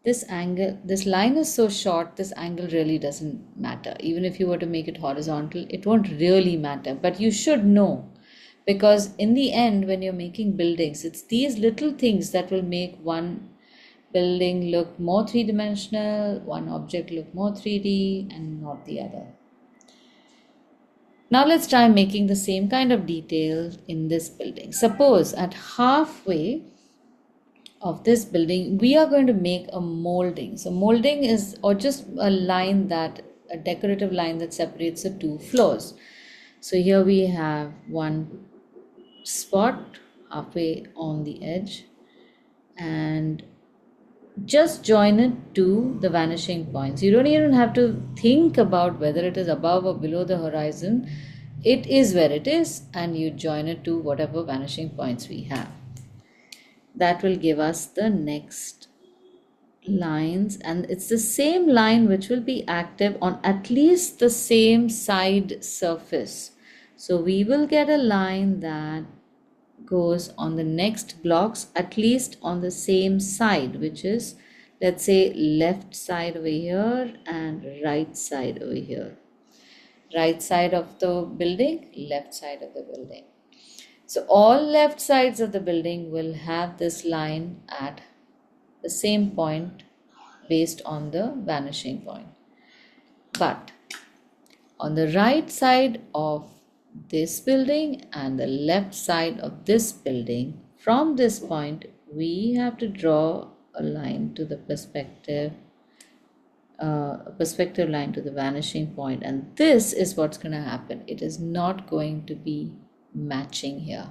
this angle, this line is so short, this angle really doesn't matter. Even if you were to make it horizontal, it won't really matter. But you should know, because in the end when you're making buildings, it's these little things that will make one building look more three-dimensional, one object look more 3D and not the other. Now let's try making the same kind of detail in this building. Suppose at halfway of this building we are going to make a molding. So molding is or just a line that a decorative line that separates the two floors. So here we have one spot halfway on the edge and just join it to the vanishing points. You don't even have to think about whether it is above or below the horizon. It is where it is and you join it to whatever vanishing points we have. that will give us the next lines, and it's the same line which will be active on at least the same side surface. So we will get a line that goes on the next blocks at least on the same side, which is, let's say, left side over here and right side over here. Right side of the building, left side of the building. So all left sides of the building will have this line at the same point based on the vanishing point. But on the right side of this building and the left side of this building, from this point, we have to draw a line to the perspective, a perspective line to the vanishing point, and this is what's going to happen. It is not going to be matching here.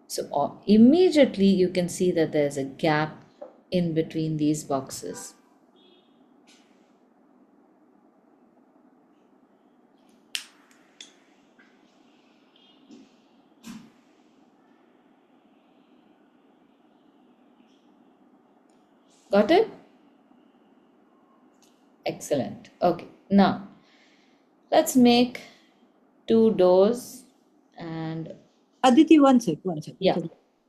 So immediately you can see that there's a gap in between these boxes. Got it? Excellent. Okay, now let's make 2 doors and Aditi, one sec. yeah.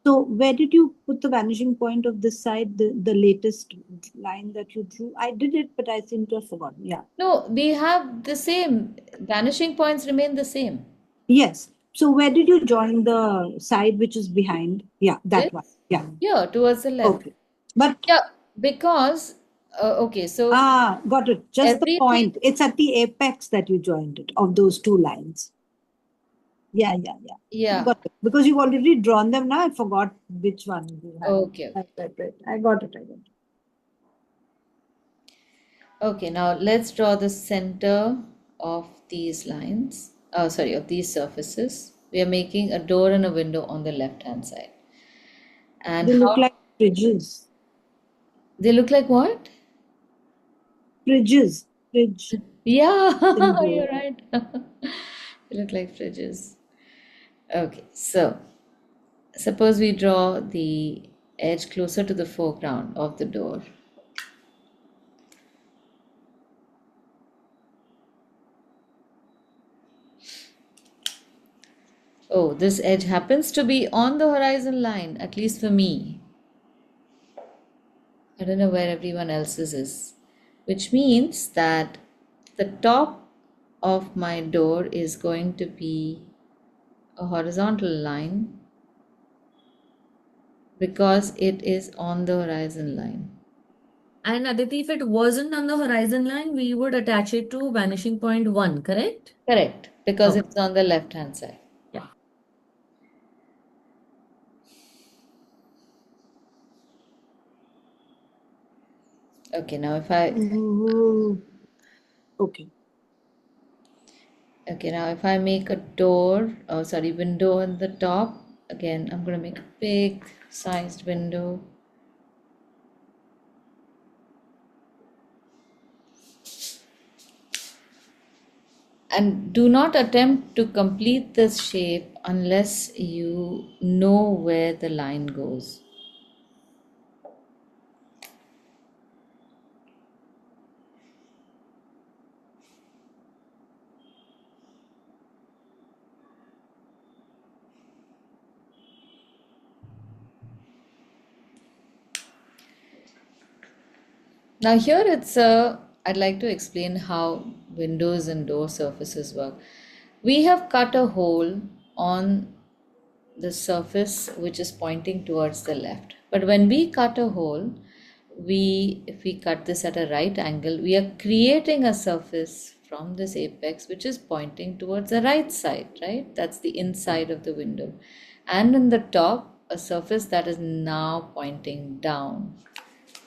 So where did you put the vanishing point of this side, the latest line that you drew? I did it, but I seem to have forgotten. Yeah. No, we have the same. Vanishing points remain the same. Yes. So where did you join the side which is behind? Yeah, that This? one. Yeah. Here, towards the left. Okay. But Yeah, because, okay, so got it. Just the everything, point. It's at the apex that you joined it of those 2 lines. Yeah. yeah, Got it. Because you've already drawn them now. I forgot which one you had. okay. Right. I got it. Okay, now let's draw the center of these lines, of these surfaces. We are making a door and a window on the left-hand side. And They look how like fridges. they look like what? Fridges. Fridge. Yeah, Symbol. you're right. They look like fridges. Okay, so suppose we draw the edge closer to the foreground of the door. Oh, this edge happens to be on the horizon line, at least for me. I don't know where everyone else's is, which means that the top of my door is going to be a horizontal line because it is on the horizon line. And Aditi, if it wasn't on the horizon line, we would attach it to vanishing point 1, correct? Correct, because Okay. it's on the left hand side. Yeah. Okay, now if I Okay. okay, now if I make a door, window on the top, again, I'm going to make a big sized window. And do not attempt to complete this shape unless you know where the line goes. Now here I'd like to explain how windows and door surfaces work. We have cut a hole on the surface which is pointing towards the left. But when we cut a hole, if we cut this at a right angle, we are creating a surface from this apex which is pointing towards the right side, right? That's the inside of the window. And in the top, a surface that is now pointing down,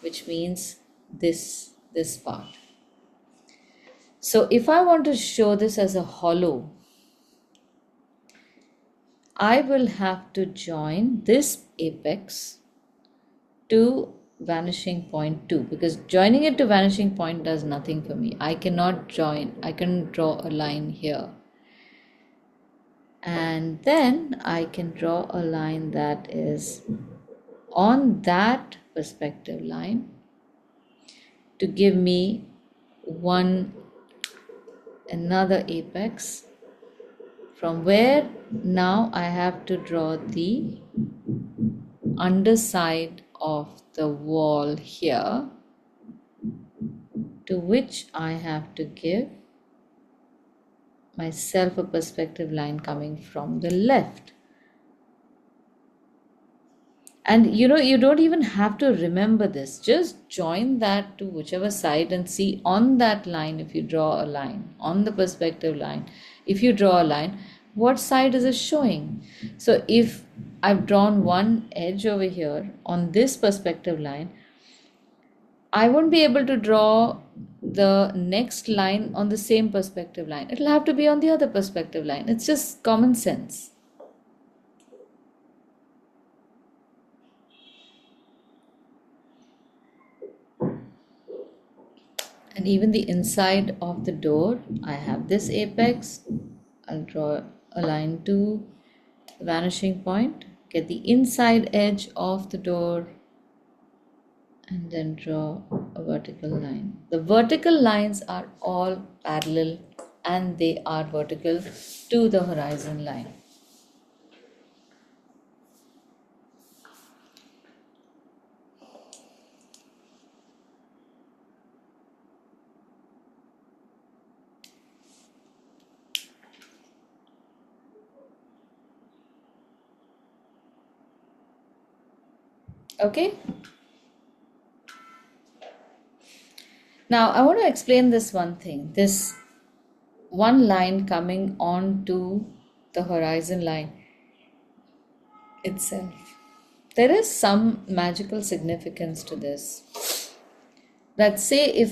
which means this part. So if I want to show this as a hollow, I will have to join this apex to vanishing point 2, because joining it to vanishing point does nothing for me. I can draw a line here. And then I can draw a line that is on that perspective line to give me another apex, from where now I have to draw the underside of the wall here, to which I have to give myself a perspective line coming from the left. And you don't even have to remember this. Just join that to whichever side and see on that line, if you draw a line, on the perspective line, if you draw a line, what side is it showing? So if I've drawn one edge over here on this perspective line, I won't be able to draw the next line on the same perspective line. It'll have to be on the other perspective line. It's just common sense. And even the inside of the door, I have this apex. I'll draw a line to the vanishing point, get the inside edge of the door, and then draw a vertical line. The vertical lines are all parallel and they are vertical to the horizon line. Okay? Now I want to explain this one thing. This one line coming onto the horizon line itself. There is some magical significance to this. Let's say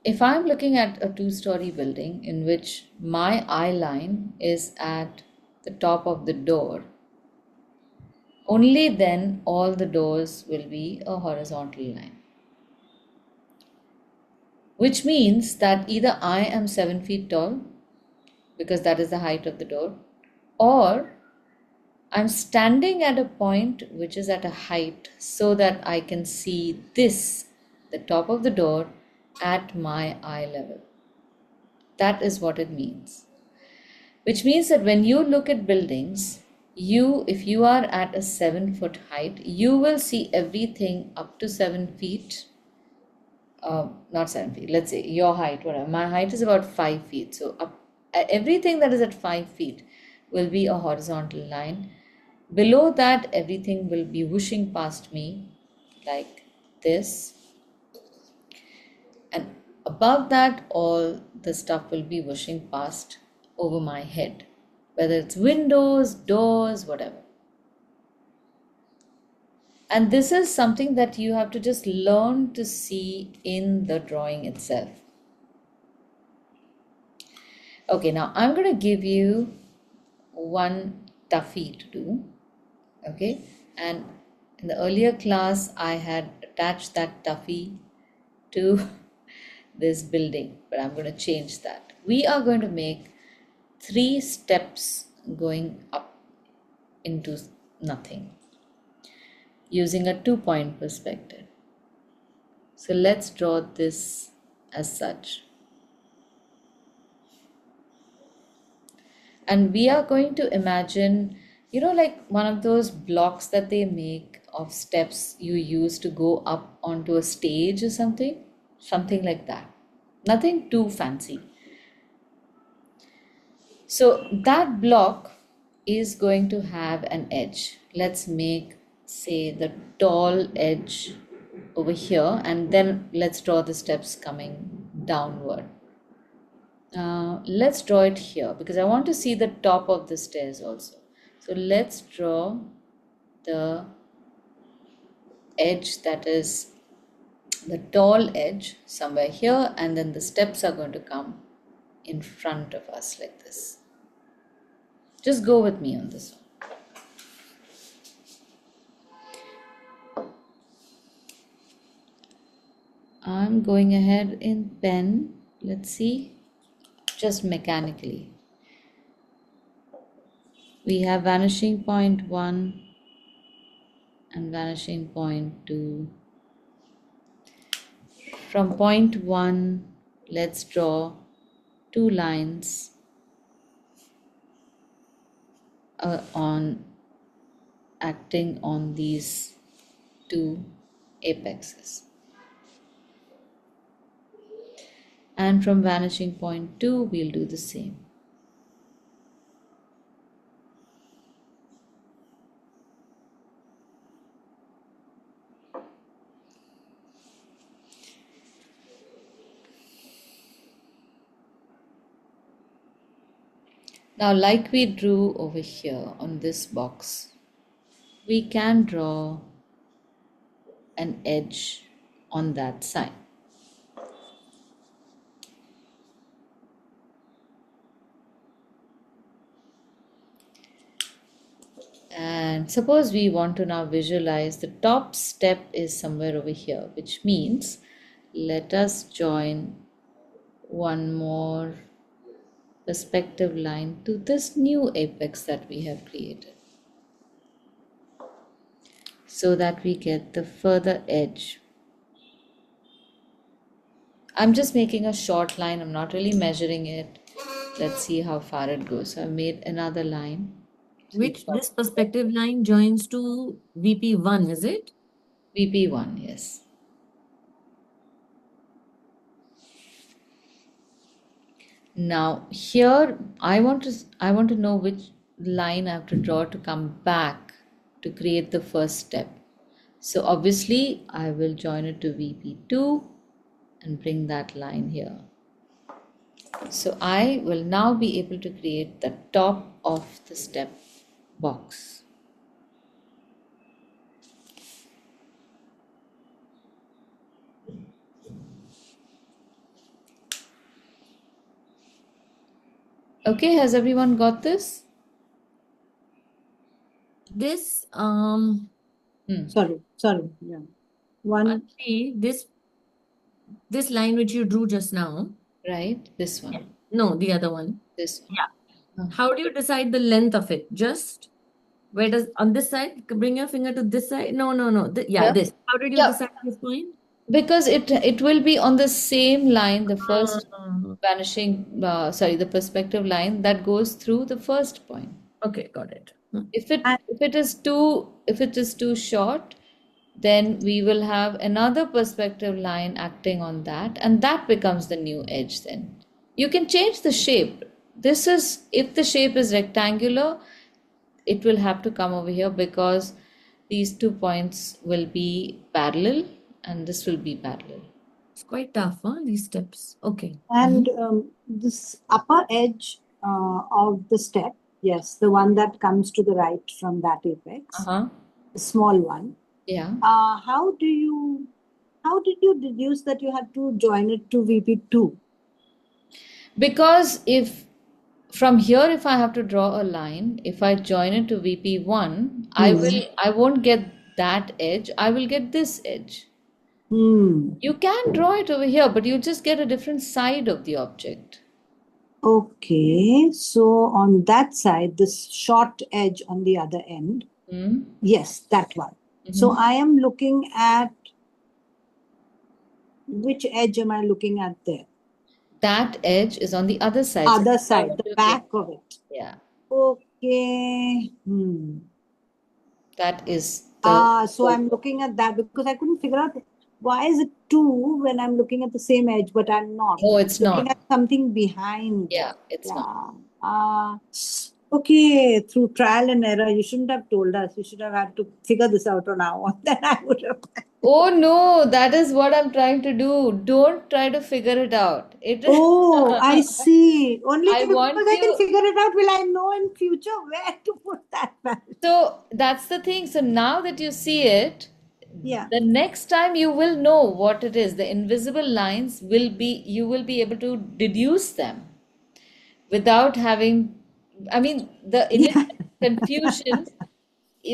if I'm looking at a two-story building in which my eye line is at the top of the door, only then all the doors will be a horizontal line. Which means that either I am 7 feet tall, because that is the height of the door, or I'm standing at a point which is at a height so that I can see this, the top of the door, at my eye level. That is what it means. Which means that when you look at buildings, if you are at a 7-foot height, you will see everything up to 7 feet. Not 7 feet, let's say your height, whatever. My height is about 5 feet. So everything that is at 5 feet will be a horizontal line. Below that, everything will be whooshing past me like this. And above that, all the stuff will be whooshing past over my head, whether it's windows, doors, whatever. And this is something that you have to just learn to see in the drawing itself. Okay, now I'm going to give you one toughie to do. Okay, and in the earlier class, I had attached that toughie to this building, but I'm going to change that. We are going to make 3 steps going up into nothing using a 2-point perspective. So let's draw this as such. And we are going to imagine, like one of those blocks that they make of steps you use to go up onto a stage or something like that. Nothing too fancy. So that block is going to have an edge. Let's make, say, the tall edge over here, and then let's draw the steps coming downward. Let's draw it here because I want to see the top of the stairs also. So let's draw the edge that is the tall edge somewhere here, and then the steps are going to come in front of us like this. Just go with me on this one. I'm going ahead in pen. Let's see, just mechanically. We have vanishing point 1 and vanishing point 2. From point 1, let's draw 2 lines on acting on these 2 apexes. And from vanishing point 2, we'll do the same. Now, like we drew over here on this box, we can draw an edge on that side. And suppose we want to now visualize the top step is somewhere over here, which means let us join one more perspective line to this new apex that we have created, so that we get the further edge. I'm just making a short line, I'm not really measuring it. Let's see how far it goes. So I've made another line. Which this perspective line joins to VP1, is it? VP1, yes. Now here I want to know which line I have to draw to come back to create the first step. So obviously I will join it to VP2 and bring that line here. So I will now be able to create the top of the step box. Okay, has everyone got this? This, Sorry. Yeah. One. see, this line which you drew just now, Right, this one, no, the other one. this one. Yeah. How do you decide the length of it? Just where does on this side? Bring your finger to this side. No. Yeah, Yeah. this. How did you Yeah. decide this point? Because it will be on the same line, the first Ah, vanishing, the perspective line that goes through the first point. okay, got it. If it is too short, then we will have another perspective line acting on that, and that becomes the new edge then. You can change the shape. This is, if the shape is rectangular, it will have to come over here because these 2 points will be parallel and this will be parallel. It's quite tough, huh? These steps. Okay. And this upper edge of the step, yes, the one that comes to the right from that apex, Uh-huh. the small one. Yeah. How did you deduce that you had to join it to VP2? Because if from here, if I have to draw a line, if I join it to VP1, I won't get that edge, I will get this edge. You can draw it over here, but you just get a different side of the object. Okay, so on that side, this short edge on the other end, yes, that one. So I am looking at, which edge am I looking at there? That edge is on the other side. Other side, the back of it. Yeah. Okay. That is the. So I'm looking at that because I couldn't figure out why is it 2 when I'm looking at the same edge, but I'm not. Oh, it's Looking not. at something behind. Yeah, it's not. Okay, through trial and error, you shouldn't have told us. You should have had to figure this out on our own. Then I would have. Oh no, that is what I'm trying to do. Don't try to figure it out. Oh, I see. Only I because want I can you. figure it out, will I know in future where to put that back? So that's the thing. So now that you see it, Yeah. the next time you will know what it is. The invisible lines will be, you will be able to deduce them without having, I mean, the initial confusion,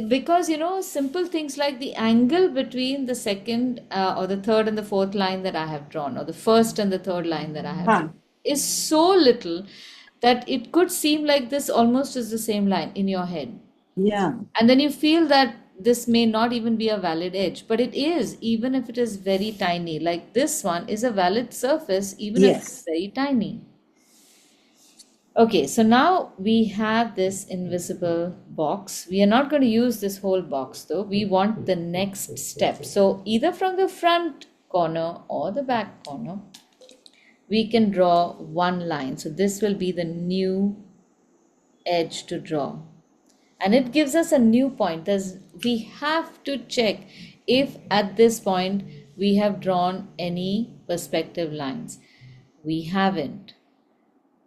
because simple things like the angle between the second or the third and the fourth line that I have drawn, or the first and the third line that I have drawn, is so little. that it could seem like this almost is the same line in your head. Yeah. And then you feel that this may not even be a valid edge, but it is, even if it is very tiny. Like this one is a valid surface, even if it's Yes. very tiny. Okay, so now we have this invisible box. We are not going to use this whole box though. We want the next step. So either from the front corner or the back corner, we can draw one line. So this will be the new edge to draw. And it gives us a new point. We have to check if at this point we have drawn any perspective lines. We haven't.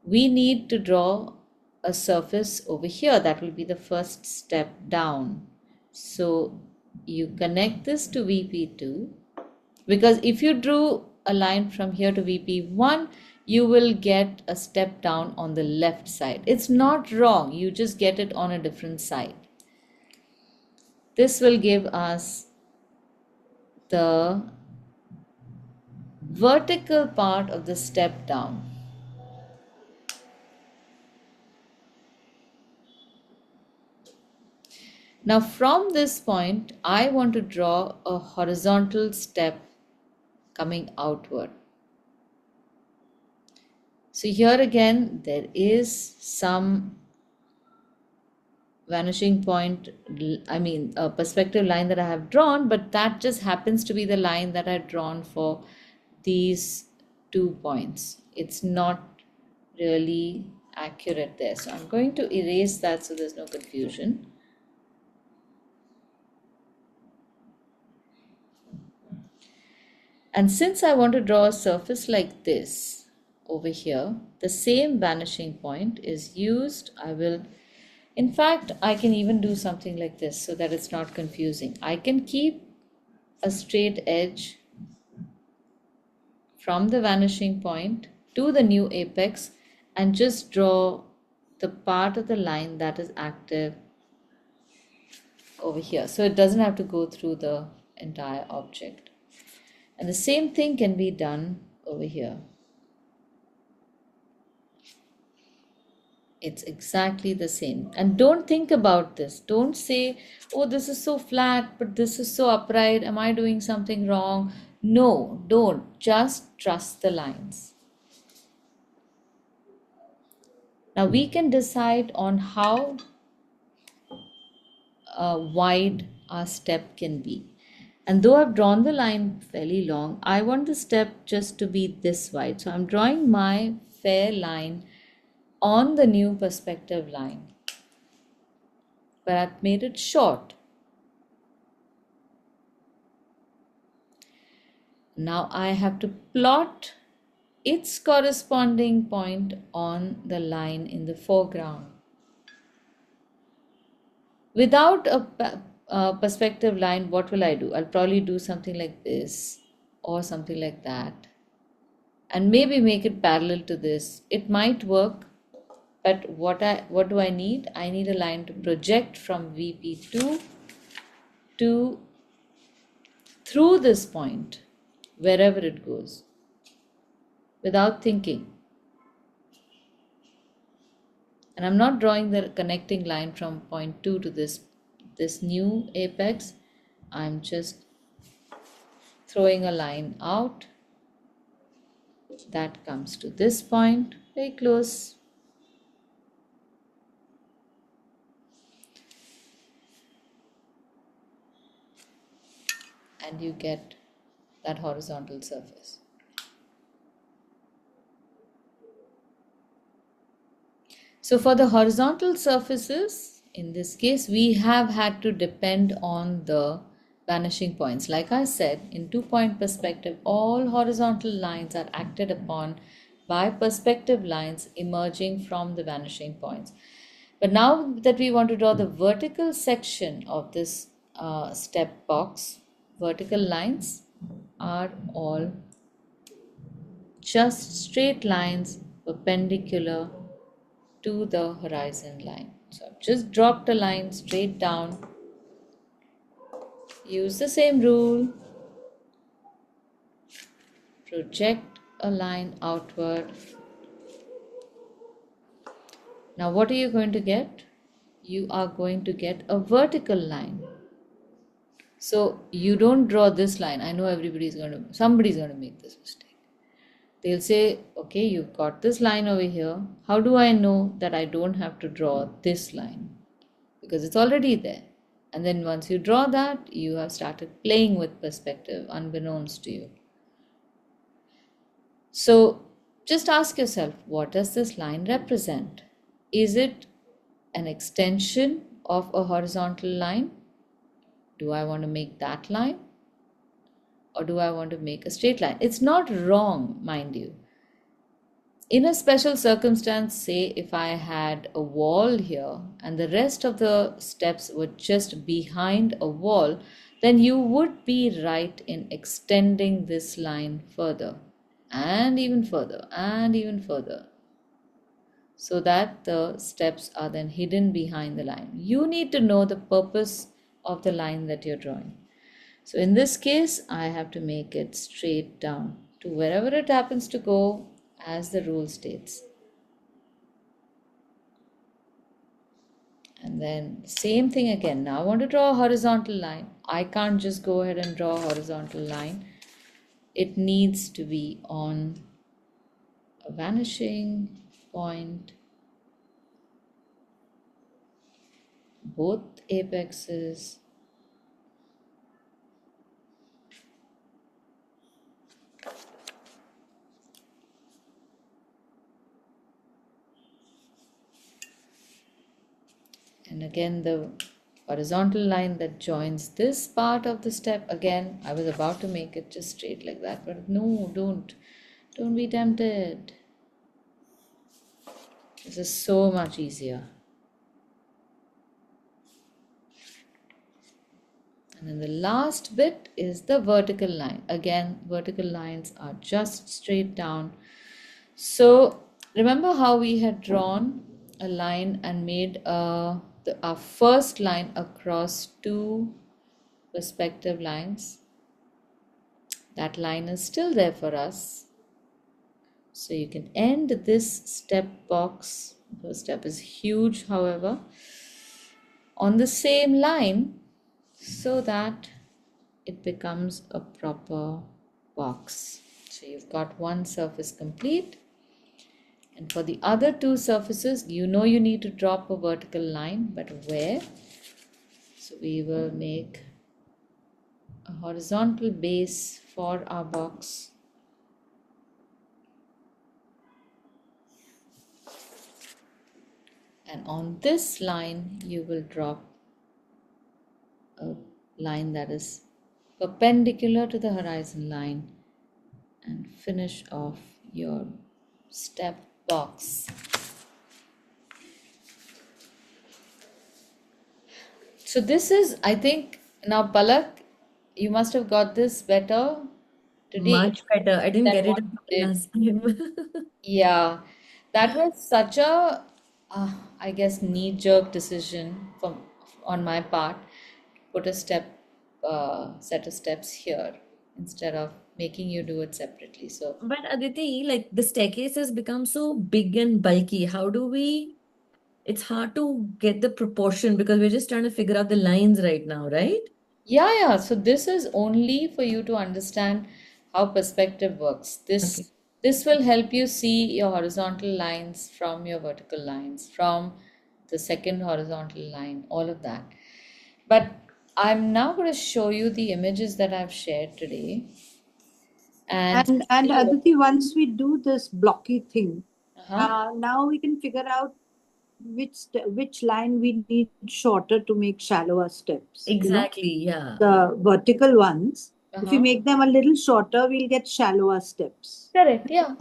We need to draw a surface over here. That will be the first step down. So you connect this to VP2, because if you drew a line from here to VP1, you will get a step down on the left side. It's not wrong, you just get it on a different side. This will give us the vertical part of the step down. Now from this point, I want to draw a horizontal step coming outward. So here again, there is some vanishing point, a perspective line that I have drawn, but that just happens to be the line that I've drawn for these 2 points. It's not really accurate there. So I'm going to erase that so there's no confusion. And since I want to draw a surface like this over here, the same vanishing point is used. In fact, I can even do something like this so that it's not confusing. I can keep a straight edge from the vanishing point to the new apex and just draw the part of the line that is active over here. So it doesn't have to go through the entire object. And the same thing can be done over here. It's exactly the same. And don't think about this. Don't say, oh, this is so flat, but this is so upright. Am I doing something wrong? No, don't. Just trust the lines. Now we can decide on how wide our step can be. And though I've drawn the line fairly long, I want the step just to be this wide. So I'm drawing my fair line on the new perspective line, but I've made it short. Now I have to plot its corresponding point on the line in the foreground. Without a perspective line, what will I do? I'll probably do something like this or something like that, and maybe make it parallel to this. It might work, but what do I need? I need a line to project from VP2 to through this point, wherever it goes, without thinking. And I'm not drawing the connecting line from point 2 to this new apex. I'm just throwing a line out that comes to this point, very close. And you get that horizontal surface. So for the horizontal surfaces, in this case, we have had to depend on the vanishing points. Like I said, in 2-point perspective, all horizontal lines are acted upon by perspective lines emerging from the vanishing points. But now that we want to draw the vertical section of this step box, vertical lines are all just straight lines perpendicular to the horizon line. So I've just dropped a line straight down. Use the same rule. Project a line outward. Now, what are you going to get? You are going to get a vertical line. So you don't draw this line. I know somebody's going to make this mistake. They'll say, okay, you've got this line over here. How do I know that I don't have to draw this line? Because it's already there. And then once you draw that, you have started playing with perspective unbeknownst to you. So just ask yourself, what does this line represent? Is it an extension of a horizontal line? Do I want to make that line? Or do I want to make a straight line? It's not wrong, mind you. In a special circumstance, say if I had a wall here and the rest of the steps were just behind a wall, then you would be right in extending this line further and even further and even further, so that the steps are then hidden behind the line. You need to know the purpose of the line that you're drawing. So in this case, I have to make it straight down to wherever it happens to go, as the rule states. And then same thing again. Now I want to draw a horizontal line. I can't just go ahead and draw a horizontal line. It needs to be on a vanishing point, both apexes. And again, the horizontal line that joins this part of the step, again, I was about to make it just straight like that, but no, don't be tempted. This is so much easier. And then the last bit is the vertical line. Again, vertical lines are just straight down. So remember how we had drawn a line and made our first line across two perspective lines? That line is still there for us. So you can end this step box. The step is huge, however, on the same line, so that it becomes a proper box. So you've got one surface complete. And for the other two surfaces, you know you need to drop a vertical line, but where? So we will make a horizontal base for our box. And on this line, you will drop a line that is perpendicular to the horizon line and finish off your step box. So this is, I think, now Palak, you must have got this better today Much better. I didn't than get it what up you did. last time. Yeah, that was such a, I guess, knee-jerk decision on my part. Put a set of steps here instead of making you do it separately. So But Aditi, like the staircase has become so big and bulky. How do we? It's hard to get the proportion because we're just trying to figure out the lines right now, right? yeah. So this is only for you to understand how perspective works. Okay. This will help you see your horizontal lines from your vertical lines, from the second horizontal line, all of that. But I'm now going to show you the images that I've shared today. And And Aditi, once we do this blocky thing, uh-huh. now we can figure out which line we need shorter to make shallower steps. Exactly. Yeah. The vertical ones, if we Uh-huh. make them a little shorter, we'll get shallower steps. Correct, yeah.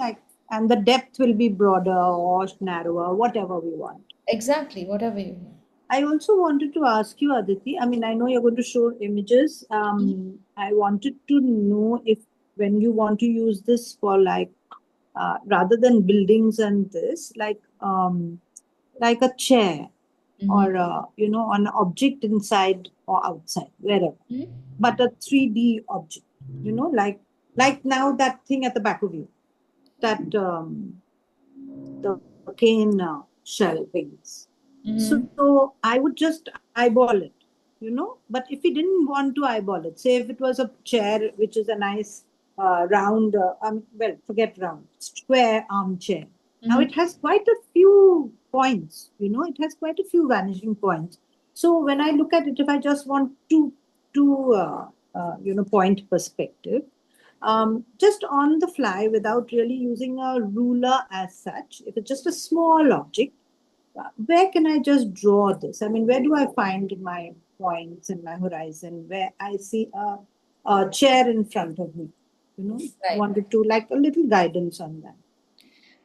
And the depth will be broader or narrower, whatever we want. Exactly, whatever you want. I also wanted to ask you, Aditi. I mean, I know you're going to show images. I wanted to know if when you want to use this for rather than buildings and this, like a chair or an object inside or outside, wherever, but a 3D object. Like now that thing at the back of you, that the cane shelvings. Mm-hmm. So I would just eyeball it, But if we didn't want to eyeball it, say if it was a chair which is a nice round, well, forget round, square armchair. Now Mm-hmm. it has quite a few points, it has quite a few vanishing points. So when I look at it, if I just want point perspective, just on the fly without really using a ruler as such, if it's just a small object, where can I just draw this? I mean, where do I find my points in my horizon where I see a chair in front of me? Right. Wanted to like a little guidance on that.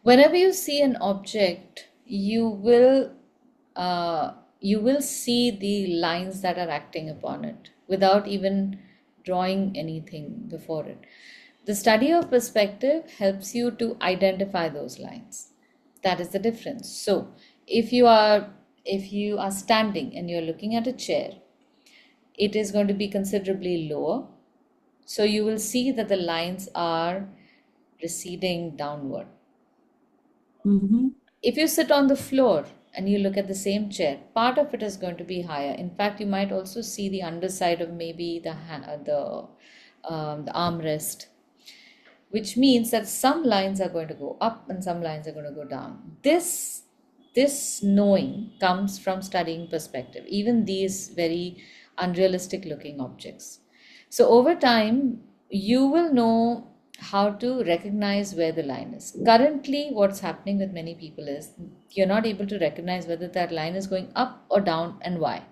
Whenever you see an object, you will see the lines that are acting upon it without even drawing anything before it. The study of perspective helps you to identify those lines. That is the difference. So, if you are if you are standing and you're looking at a chair, it is going to be considerably lower. So you will see that the lines are receding downward. Mm-hmm. If you sit on the floor and you look at the same chair, part of it is going to be higher. In fact, you might also see the underside of maybe the armrest, which means that some lines are going to go up and some lines are going to go down. This knowing comes from studying perspective, even these very unrealistic looking objects. So over time, you will know how to recognize where the line is. Currently, what's happening with many people is you're not able to recognize whether that line is going up or down and why.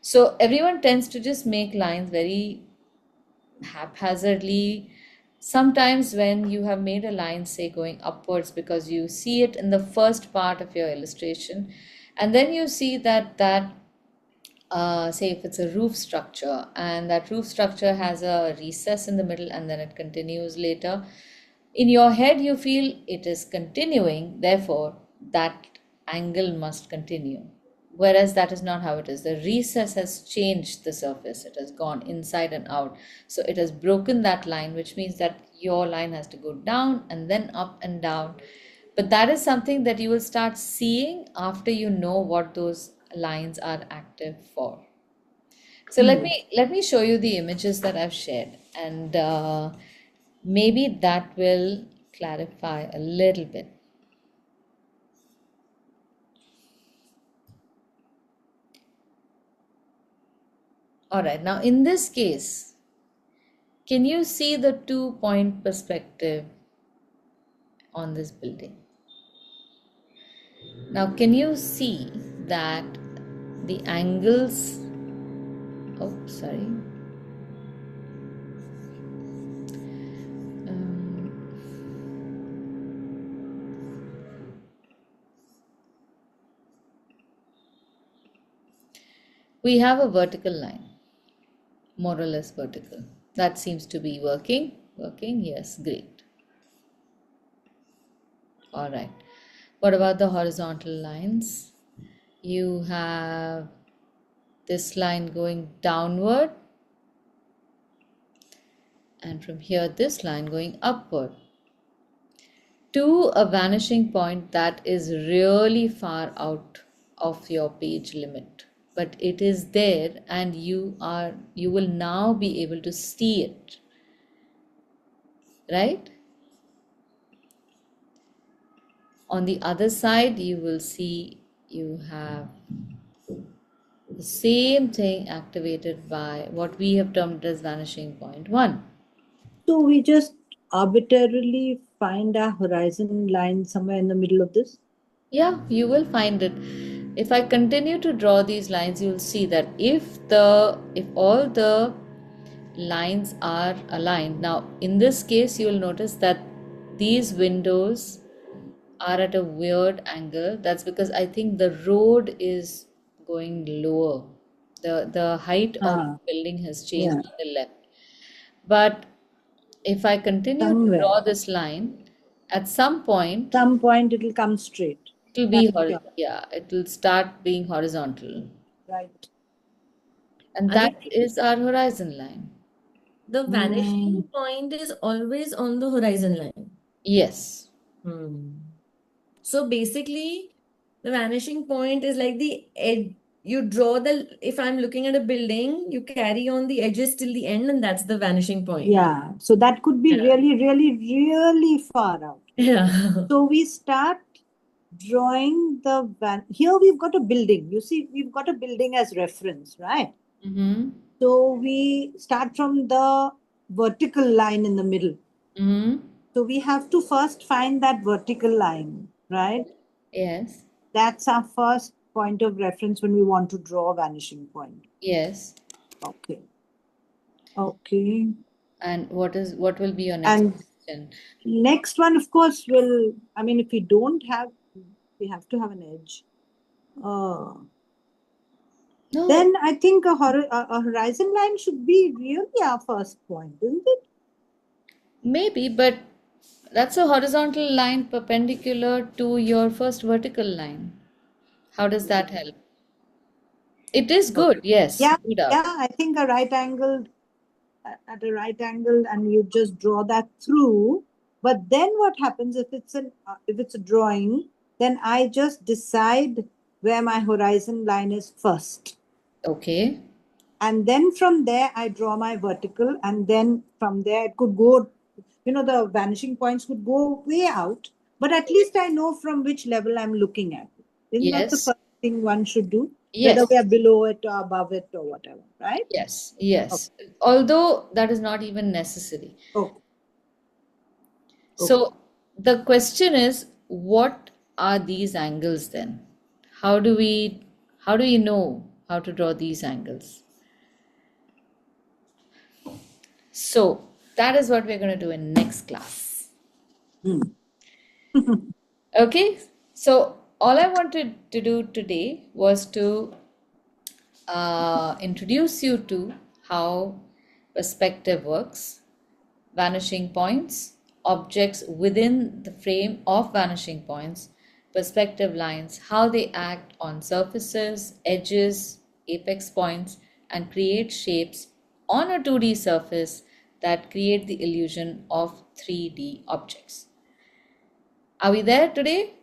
So everyone tends to just make lines very haphazardly. Sometimes, when you have made a line, say going upwards, because you see it in the first part of your illustration, and then you see that say if it's a roof structure and that roof structure has a recess in the middle and then it continues later, in your head you feel it is continuing, therefore that angle must continue. Whereas that is not how it is. The recess has changed the surface, it has gone inside and out. So it has broken that line, which means that your line has to go down and then up and down. But that is something that you will start seeing after you know what those lines are active for. So let me show you the images that I've shared, and maybe that will clarify a little bit. All right, now in this case, can you see the 2-point perspective on this building? Now, can you see that the angles? Oh, sorry. We have a vertical line, more or less vertical. That seems to be working. Working, yes, great. All right. What about the horizontal lines? You have this line going downward, and from here, this line going upward to a vanishing point that is really far out of your page limit. But it is there, and you will now be able to see it, right? On the other side, you will see you have the same thing activated by what we have termed as vanishing point 1. So we just arbitrarily find a horizon line somewhere in the middle of this. Yeah, you will find it. If I continue to draw these lines, you will see that if all the lines are aligned. Now, in this case, you will notice that these windows are at a weird angle. That's because I think the road is going lower. The height of the Ah, building has changed yeah, on the left. But if I continue to somewhere. draw this line, at some point Some point it will come straight. it will That's sure. yeah, it will start being horizontal. Right. And that Aditi, is our horizon line. the vanishing Mm. point is always on the horizon line. Yes. Hmm. So basically, The vanishing point is like the edge. You draw if I'm looking at a building, you carry on the edges till the end, and that's the vanishing point. Yeah. So that could be Yeah. really, really, really far out. Yeah. So we start drawing the here we've got a building. You see, we've got a building as reference, right? Mm-hmm. So we start from the vertical line in the middle. Mm-hmm. So we have to first find that vertical line, right? Yes. That's our first point of reference when we want to draw a vanishing point. Yes. Okay. Okay. And what will be your next And question? next one, of course, if we don't have, we have to have an edge. No, Then I think a horizon line should be really our first point, isn't it? maybe, but that's a horizontal line perpendicular to your first vertical line. How does that help? It is good, yes, Yeah, no doubt. yeah. I think a right angle at a right angle, and you just draw that through. But then what happens if it's a drawing? Then I just decide where my horizon line is first. Okay. And then from there I draw my vertical, and then from there it could go, the vanishing points could go way out, but at least I know from which level I'm looking at. Isn't that the Yes. first thing one should do? Yes. Whether we are below it or above it or whatever, right? Yes. Yes. Although that is not even necessary. Okay. So the question is, what are these angles then? How do you know how to draw these angles? So that is what we're going to do in next class. Hmm. Okay, so all I wanted to do today was to introduce you to how perspective works, vanishing points, objects within the frame of vanishing points, perspective lines, how they act on surfaces, edges, apex points, and create shapes on a 2D surface that create the illusion of 3D objects. Are we there today?